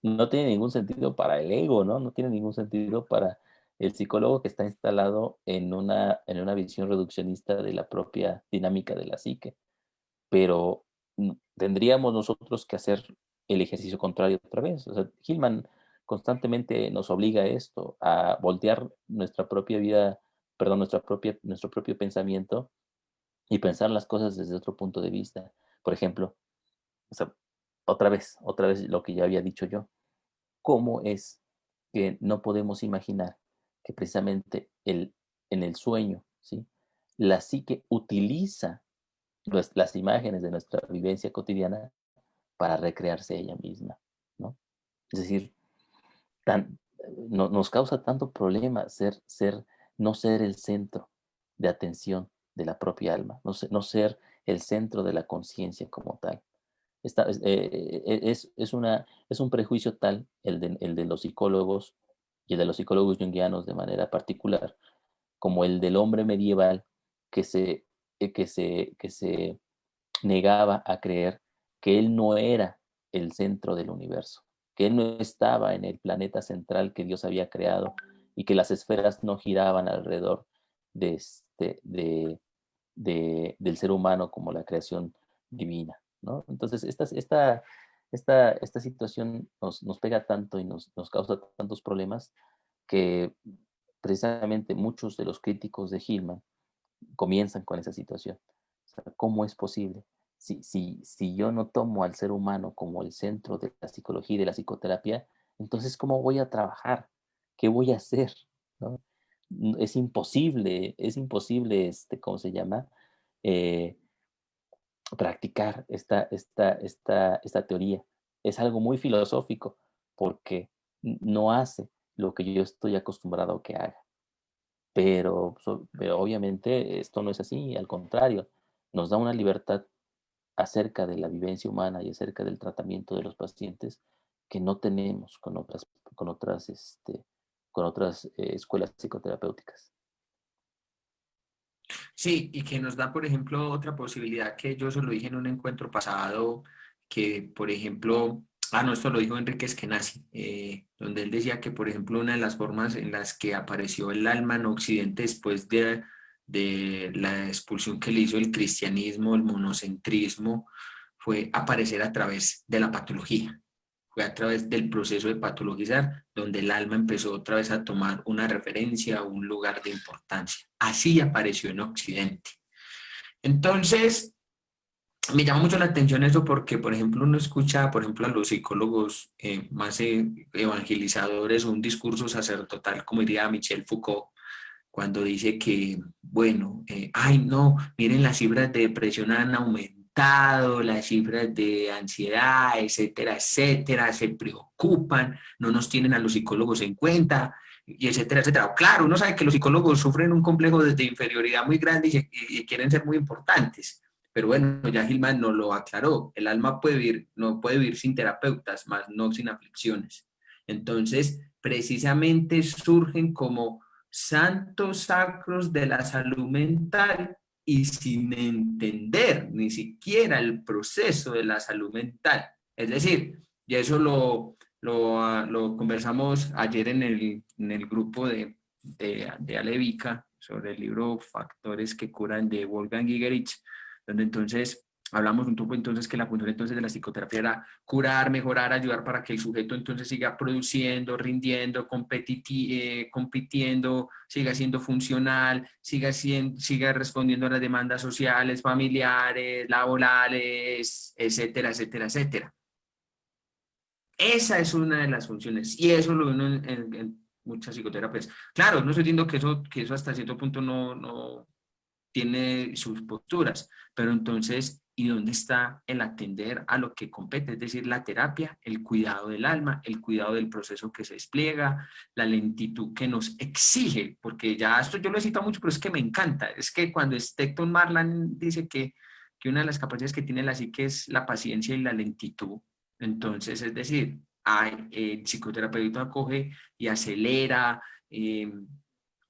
no tiene ningún sentido para el ego, ¿no? No tiene ningún sentido para el psicólogo que está instalado en una visión reduccionista de la propia dinámica de la psique. Pero tendríamos nosotros que hacer el ejercicio contrario otra vez. O sea, Hillman constantemente nos obliga a esto, a voltear nuestra propia vida, perdón, nuestro propio pensamiento y pensar las cosas desde otro punto de vista. Por ejemplo, o sea, otra vez lo que ya había dicho yo, ¿cómo es que no podemos imaginar que precisamente en el sueño, ¿sí? La psique utiliza las imágenes de nuestra vivencia cotidiana para recrearse ella misma, ¿no? Es decir, nos causa tanto problema no ser el centro de atención de la propia alma, no ser el centro de la conciencia como tal. Es un prejuicio tal el de los psicólogos y el de los psicólogos junguianos de manera particular, como el del hombre medieval que que se negaba a creer que él no era el centro del universo, que él no estaba en el planeta central que Dios había creado y que las esferas no giraban alrededor de del ser humano como la creación divina, ¿no? Entonces, esta situación nos pega tanto y nos causa tantos problemas que precisamente muchos de los críticos de Hillman comienzan con esa situación. O sea, ¿cómo es posible? Si yo no tomo al ser humano como el centro de la psicología y de la psicoterapia, entonces ¿cómo voy a trabajar? ¿Qué voy a hacer? ¿No? Es imposible, ¿cómo se llama? Eh, practicar esta teoría. Es algo muy filosófico porque no hace lo que yo estoy acostumbrado a que haga. Pero obviamente esto no es así, al contrario, nos da una libertad acerca de la vivencia humana y acerca del tratamiento de los pacientes que no tenemos con otras, con otras escuelas psicoterapéuticas. sí, y que nos da, por ejemplo, otra posibilidad que yo se lo dije en un encuentro pasado, que, por ejemplo, no, esto lo dijo Enrique Eskenazi, donde él decía que, por ejemplo, una de las formas en las que apareció el alma en Occidente después de la expulsión que le hizo el cristianismo, el monocentrismo, fue aparecer a través de la patología. fue a través del proceso de patologizar, donde el alma empezó otra vez a tomar una referencia, un lugar de importancia. Así apareció en Occidente. Entonces, me llama mucho la atención eso porque, por ejemplo, uno escucha, por ejemplo, a los psicólogos más evangelizadores, un discurso sacerdotal, como diría Michel Foucault, cuando dice que, bueno, ay no, miren las cifras de depresión han aumentado, las cifras de ansiedad, etcétera, etcétera, se preocupan, no nos tienen a los psicólogos en cuenta, y etcétera, etcétera. Claro, uno sabe que los psicólogos sufren un complejo de inferioridad muy grande y quieren ser muy importantes. Pero bueno, ya Gilman nos lo aclaró, el alma puede vivir, no puede vivir sin terapeutas, más no sin aflicciones. Entonces, precisamente surgen como santos sacros de la salud mental y sin entender ni siquiera el proceso de la salud mental. Es decir, y eso lo conversamos ayer en el grupo de Alevica sobre el libro Factores que curan de Wolfgang Gigerich, donde entonces hablamos un poco entonces que la función entonces de la psicoterapia era curar, mejorar, ayudar para que el sujeto entonces siga produciendo, rindiendo, compitiendo, siga siendo funcional, siga respondiendo a las demandas sociales, familiares, laborales, etcétera, etcétera, etcétera. Esa es una de las funciones y eso lo veo en muchas psicoterapias. Claro, no estoy diciendo que eso hasta cierto punto no tiene sus posturas, pero entonces, ¿y dónde está el atender a lo que compete? Es decir, la terapia, el cuidado del alma, el cuidado del proceso que se despliega, la lentitud que nos exige, porque ya esto yo lo he citado mucho, pero es que me encanta, es que cuando Stockton Marland dice que una de las capacidades que tiene la psique es la paciencia y la lentitud, entonces, es decir, el psicoterapeuta coge y acelera,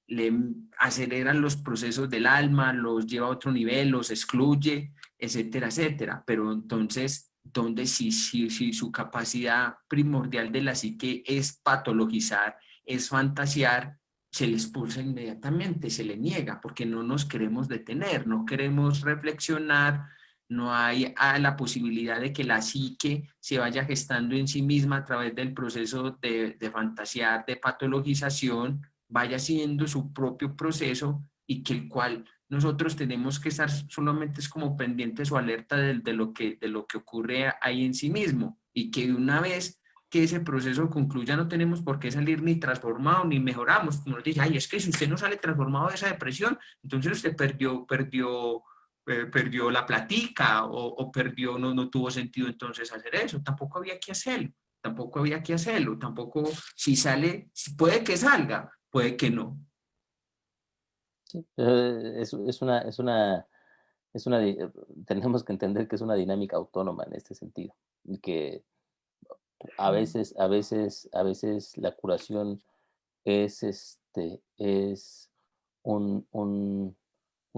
le aceleran los procesos del alma, los lleva a otro nivel, los excluye, etcétera, etcétera. Pero entonces, ¿dónde si su capacidad primordial de la psique es patologizar, es fantasear, se le expulsa inmediatamente, se le niega, porque no nos queremos detener, no queremos reflexionar, no hay la posibilidad de que la psique se vaya gestando en sí misma a través del proceso de fantasear, de patologización, vaya haciendo su propio proceso y que el cual nosotros tenemos que estar solamente es como pendientes o alerta de lo que ocurre ahí en sí mismo y que una vez que ese proceso concluya no tenemos por qué salir ni transformado ni mejoramos. Como nos dice, ay, es que si usted no sale transformado de esa depresión, entonces usted perdió la platica o perdió, no tuvo sentido entonces hacer eso. Tampoco había que hacerlo, tampoco había que hacerlo, tampoco si sale, puede que salga, puede que no. Sí, es una, tenemos que entender que es una dinámica autónoma en este sentido, y que a veces la curación es un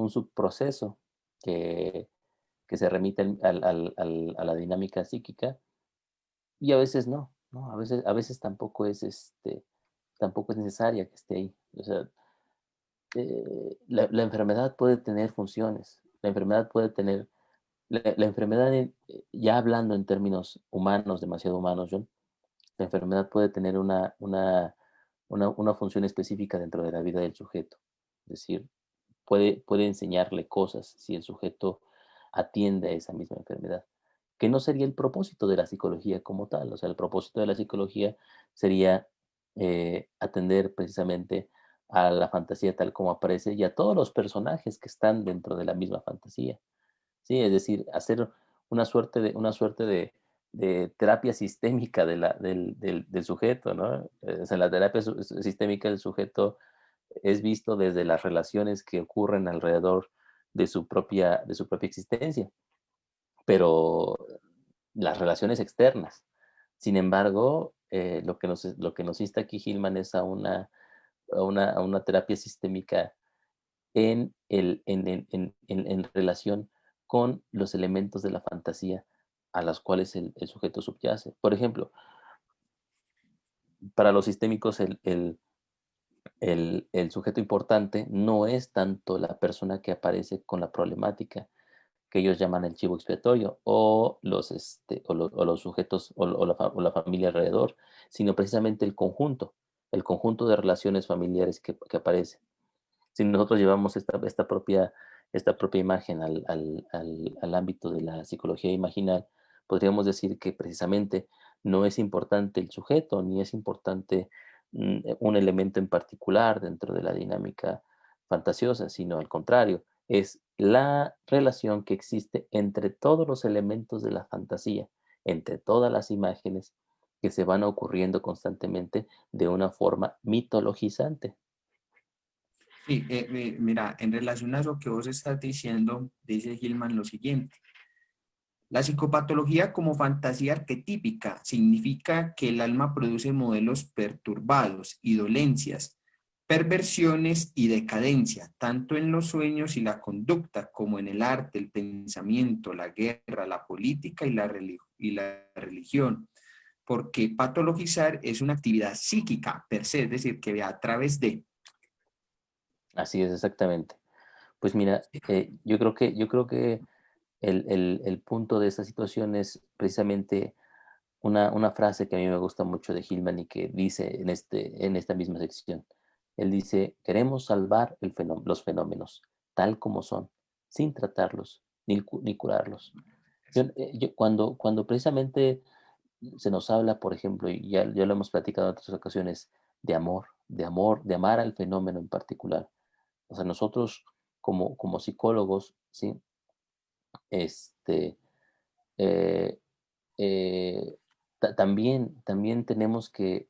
subproceso que, que se remite a la dinámica psíquica, y a veces no, ¿no? A veces tampoco es necesaria que esté ahí. O sea, la enfermedad puede tener funciones, la enfermedad puede tener, la enfermedad, ya hablando en términos humanos, demasiado humanos, John, la enfermedad puede tener una función específica dentro de la vida del sujeto. Es decir, puede enseñarle cosas si el sujeto atiende a esa misma enfermedad, que no sería el propósito de la psicología como tal. O sea, el propósito de la psicología sería atender precisamente a la fantasía tal como aparece y a todos los personajes que están dentro de la misma fantasía. ¿Sí? Es decir, hacer una suerte de terapia sistémica del sujeto, ¿no? O sea, la terapia sistémica del sujeto es visto desde las relaciones que ocurren alrededor de su propia existencia, pero las relaciones externas. Sin embargo, lo que nos insta aquí Hillman es a una terapia sistémica en relación con los elementos de la fantasía a los cuales el sujeto subyace. Por ejemplo, para los sistémicos el sujeto importante no es tanto la persona que aparece con la problemática, que ellos llaman el chivo expiatorio, o los sujetos o la familia alrededor, sino precisamente el conjunto de relaciones familiares que aparece. Si nosotros llevamos esta propia imagen al ámbito de la psicología imaginal, podríamos decir que precisamente no es importante el sujeto, ni es importante un elemento en particular dentro de la dinámica fantasiosa, sino al contrario, es la relación que existe entre todos los elementos de la fantasía, entre todas las imágenes que se van ocurriendo constantemente de una forma mitologizante. Sí, mira, en relación a lo que vos estás diciendo, dice Gilman lo siguiente. La psicopatología como fantasía arquetípica significa que el alma produce modelos perturbados y dolencias, perversiones y decadencia, tanto en los sueños y la conducta como en el arte, el pensamiento, la guerra, la política y la religión. Porque patologizar es una actividad psíquica per se, es decir, que ve a través de... Así es, exactamente. Pues mira, yo creo que el punto de esta situación es precisamente una frase que a mí me gusta mucho de Hillman y que dice en esta misma sección. Él dice, queremos salvar los fenómenos tal como son, sin tratarlos ni curarlos. Cuando precisamente se nos habla, por ejemplo, y ya lo hemos platicado en otras ocasiones, de amar al fenómeno en particular. O sea, nosotros como psicólogos, ¿sí? Este, eh, eh, también tenemos que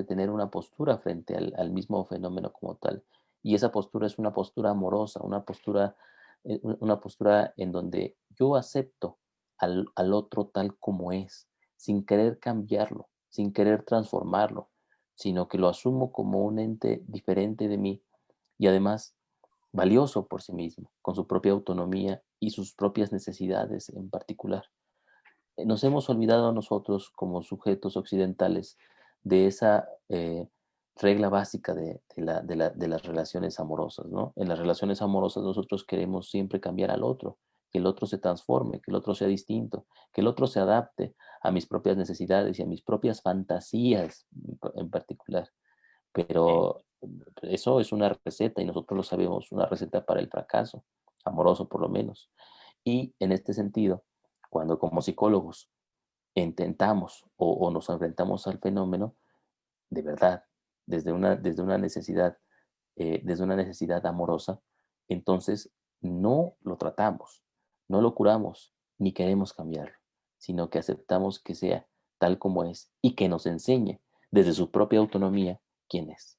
tener una postura frente al mismo fenómeno como tal. Y esa postura es una postura amorosa, una postura en donde yo acepto al otro tal como es, sin querer cambiarlo, sin querer transformarlo, sino que lo asumo como un ente diferente de mí y además valioso por sí mismo, con su propia autonomía y sus propias necesidades en particular. Nos hemos olvidado nosotros como sujetos occidentales de esa regla básica de las relaciones amorosas, ¿no? En las relaciones amorosas nosotros queremos siempre cambiar al otro, que el otro se transforme, que el otro sea distinto, que el otro se adapte a mis propias necesidades y a mis propias fantasías en particular. Pero eso es una receta y nosotros lo sabemos, una receta para el fracaso, amoroso por lo menos. Y en este sentido, cuando como psicólogos intentamos o nos enfrentamos al fenómeno, de verdad, desde una necesidad amorosa, entonces no lo tratamos, no lo curamos, ni queremos cambiarlo, sino que aceptamos que sea tal como es y que nos enseñe desde su propia autonomía quién es.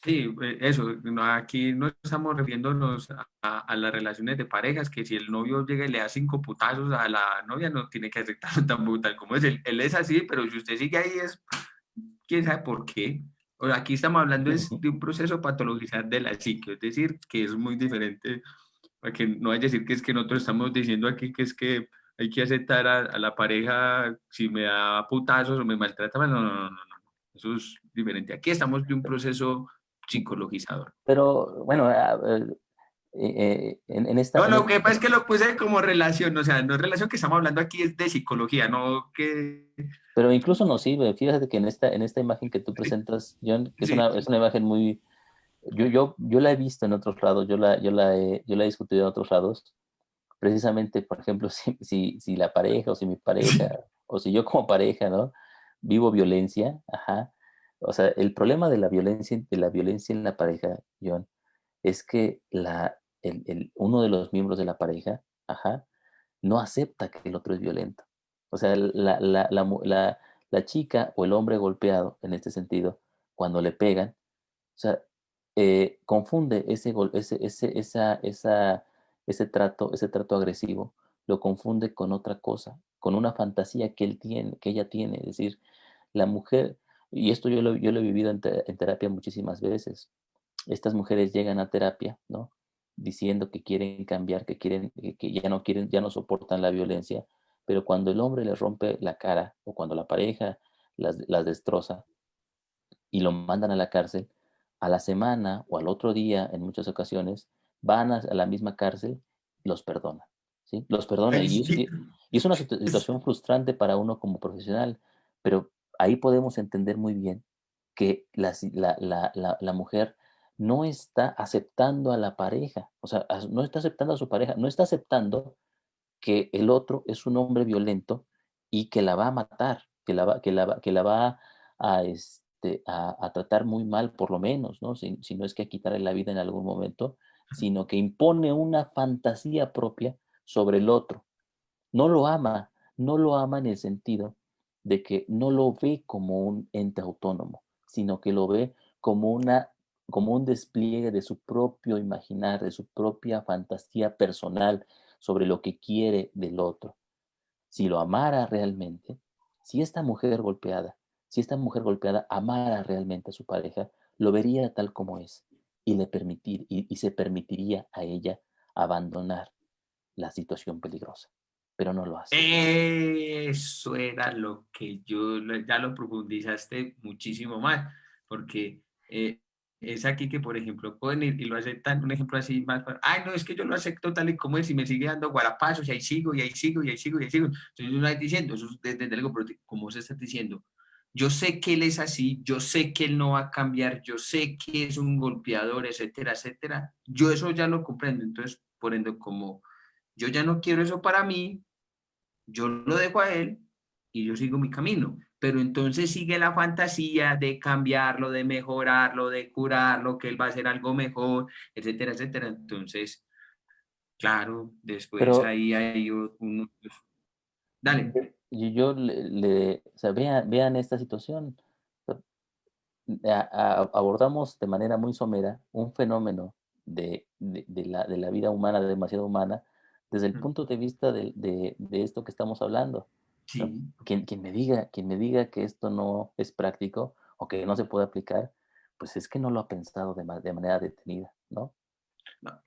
Sí, eso, aquí no estamos refiriéndonos a las relaciones de parejas, que si el novio llega y le da 5 putazos a la novia, no tiene que aceptarlo tan brutal como es. Él es así, pero si usted sigue ahí es, quién sabe por qué. O sea, aquí estamos hablando es de un proceso patologizar de la psique, es decir, que es muy diferente, para que no vaya a decir que es que nosotros estamos diciendo aquí que es que hay que aceptar a la pareja si me da putazos o me maltrata, no, no, no, no, no, eso es diferente. Aquí estamos de un proceso psicologizador. Pero bueno, No, en lo esta, que pasa es que lo puse como relación, o sea, no es relación que estamos hablando aquí, es de psicología, no que... pero incluso nos sirve, fíjate que en esta imagen que tú presentas, John, que Sí, es una imagen muy, yo la he visto en otros lados, yo la he discutido en otros lados, precisamente, por ejemplo, si la pareja o si mi pareja, o si yo como pareja, ¿no? Vivo violencia, ajá. O sea, el problema de la violencia en la pareja, John, es que uno de los miembros de la pareja, ajá, no acepta que el otro es violento. O sea, la chica o el hombre golpeado, en este sentido, cuando le pegan, o sea, confunde ese trato agresivo, lo confunde con otra cosa, con una fantasía que ella tiene. Es decir, la mujer, y esto yo lo he vivido en terapia muchísimas veces. Estas mujeres llegan a terapia, ¿no? Diciendo que quieren cambiar, que ya no soportan la violencia, pero cuando el hombre les rompe la cara o cuando la pareja las destroza, y lo mandan a la cárcel, a la semana o al otro día, en muchas ocasiones, van a la misma cárcel los perdona, ¿sí? Los perdona Ay, y es, sí. y es una Es- situación frustrante para uno como profesional, pero ahí podemos entender muy bien que la mujer no está aceptando a la pareja, o sea, no está aceptando a su pareja, no está aceptando que el otro es un hombre violento y que la va a matar, que la va a tratar muy mal, por lo menos, ¿no? Si no es que a quitarle la vida en algún momento, sino que impone una fantasía propia sobre el otro. No lo ama, no lo ama en el sentido de que no lo ve como un ente autónomo, sino que lo ve como como un despliegue de su propio imaginar, de su propia fantasía personal sobre lo que quiere del otro. Si lo amara realmente, si esta mujer golpeada, si esta mujer golpeada amara realmente a su pareja, lo vería tal como es y se permitiría a ella abandonar la situación peligrosa, pero no lo hace. Eso era lo que ya lo profundizaste muchísimo más, porque es aquí que, por ejemplo, pueden ir y lo aceptan, un ejemplo así más, ay, no, es que yo lo acepto tal y como es y me sigue dando guarapazos y ahí sigo, y ahí sigo, y ahí sigo, y ahí sigo. Entonces uno está diciendo, eso es desde algo, pero ¿cómo se está diciendo? Yo sé que él es así, yo sé que él no va a cambiar, yo sé que es un golpeador, etcétera, etcétera. Yo eso ya lo comprendo, entonces, por ende, como yo ya no quiero eso para mí, yo lo dejo a él y yo sigo mi camino. Pero entonces sigue la fantasía de cambiarlo, de mejorarlo, de curarlo, que él va a hacer algo mejor, etcétera, etcétera. Entonces, claro, después Pero ahí hay uno. Dale. o sea, vean esta situación. O sea, abordamos de manera muy somera un fenómeno de la vida humana, demasiado humana, desde el punto de vista de esto que estamos hablando. ¿No? Sí. Quien me diga que esto no es práctico o que no se puede aplicar, pues es que no lo ha pensado de manera detenida, ¿no? No,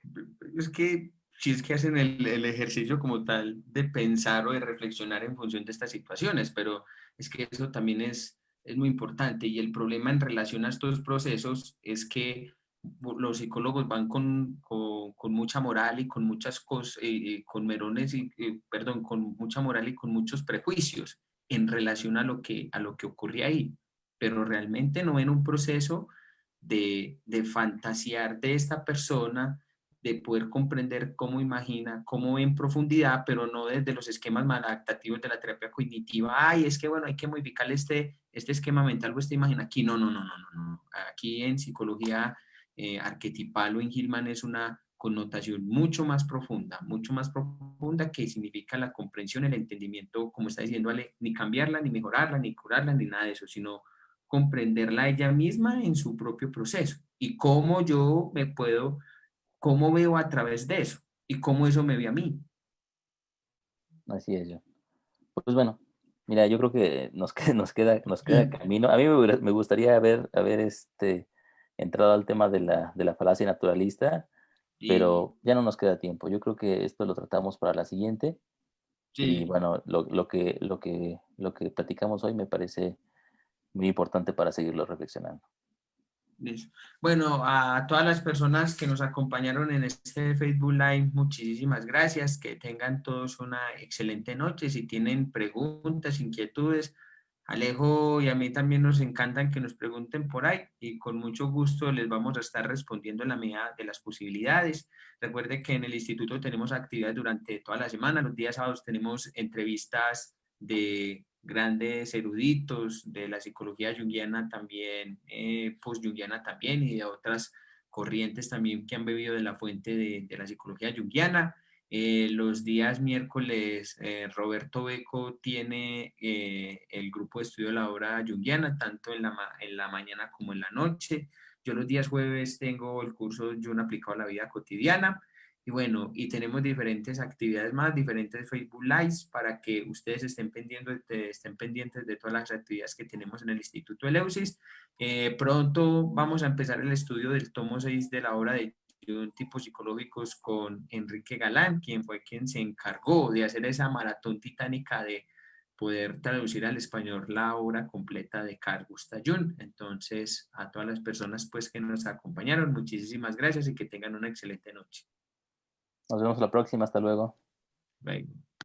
es que si es que hacen el ejercicio como tal de pensar o de reflexionar en función de estas situaciones, pero es que eso también es muy importante y el problema en relación a estos procesos es que los psicólogos van con mucha moral y con muchas cosas, con merones y, perdón, con mucha moral y con muchos prejuicios en relación a lo que ocurre ahí, pero realmente no ven un proceso de fantasear de esta persona, de poder comprender cómo imagina, cómo ve en profundidad, pero no desde los esquemas maladaptativos de la terapia cognitiva. Ay, es que bueno, hay que modificar este esquema mental o esta imagen. Aquí no, no, no, no, no, no. Aquí en psicología arquetipal o en Hillman es una connotación mucho más profunda que significa la comprensión, el entendimiento, como está diciendo Ale, ni cambiarla, ni mejorarla, ni curarla, ni nada de eso, sino comprenderla ella misma en su propio proceso y cómo yo me puedo cómo veo a través de eso y cómo eso me ve a mí. Así es yo. Pues bueno, mira, yo creo que nos queda camino. A mí me gustaría haber entrado al tema de la falacia naturalista, Y pero ya no nos queda tiempo. Yo creo que esto lo tratamos para la siguiente. Y sí, bueno, lo que platicamos hoy me parece muy importante para seguirlo reflexionando. listo. Bueno, a todas las personas que nos acompañaron en este Facebook Live, muchísimas gracias. Que tengan todos una excelente noche. Si tienen preguntas, inquietudes, Alejo y a mí también nos encantan que nos pregunten por ahí y con mucho gusto les vamos a estar respondiendo en la medida de las posibilidades. Recuerde que en el instituto tenemos actividades durante toda la semana. Los días sábados tenemos entrevistas de grandes eruditos de la psicología junguiana también, post-junguiana también y de otras corrientes también que han bebido de la fuente de la psicología junguiana. Los días miércoles, Roberto Beco tiene el grupo de estudio de la obra junguiana, tanto en la mañana como en la noche. Yo los días jueves tengo el curso Jung aplicado a la vida cotidiana. Y bueno, y tenemos diferentes actividades más, diferentes Facebook Lives para que ustedes estén pendientes de todas las actividades que tenemos en el Instituto Eleusis. Pronto vamos a empezar el estudio del tomo 6 de la obra de tipos psicológicos con Enrique Galán, quien fue quien se encargó de hacer esa maratón titánica de poder traducir al español la obra completa de Carl Gustav Jung. Entonces, a todas las personas pues que nos acompañaron, muchísimas gracias y que tengan una excelente noche. Nos vemos la próxima. Hasta luego. Bye.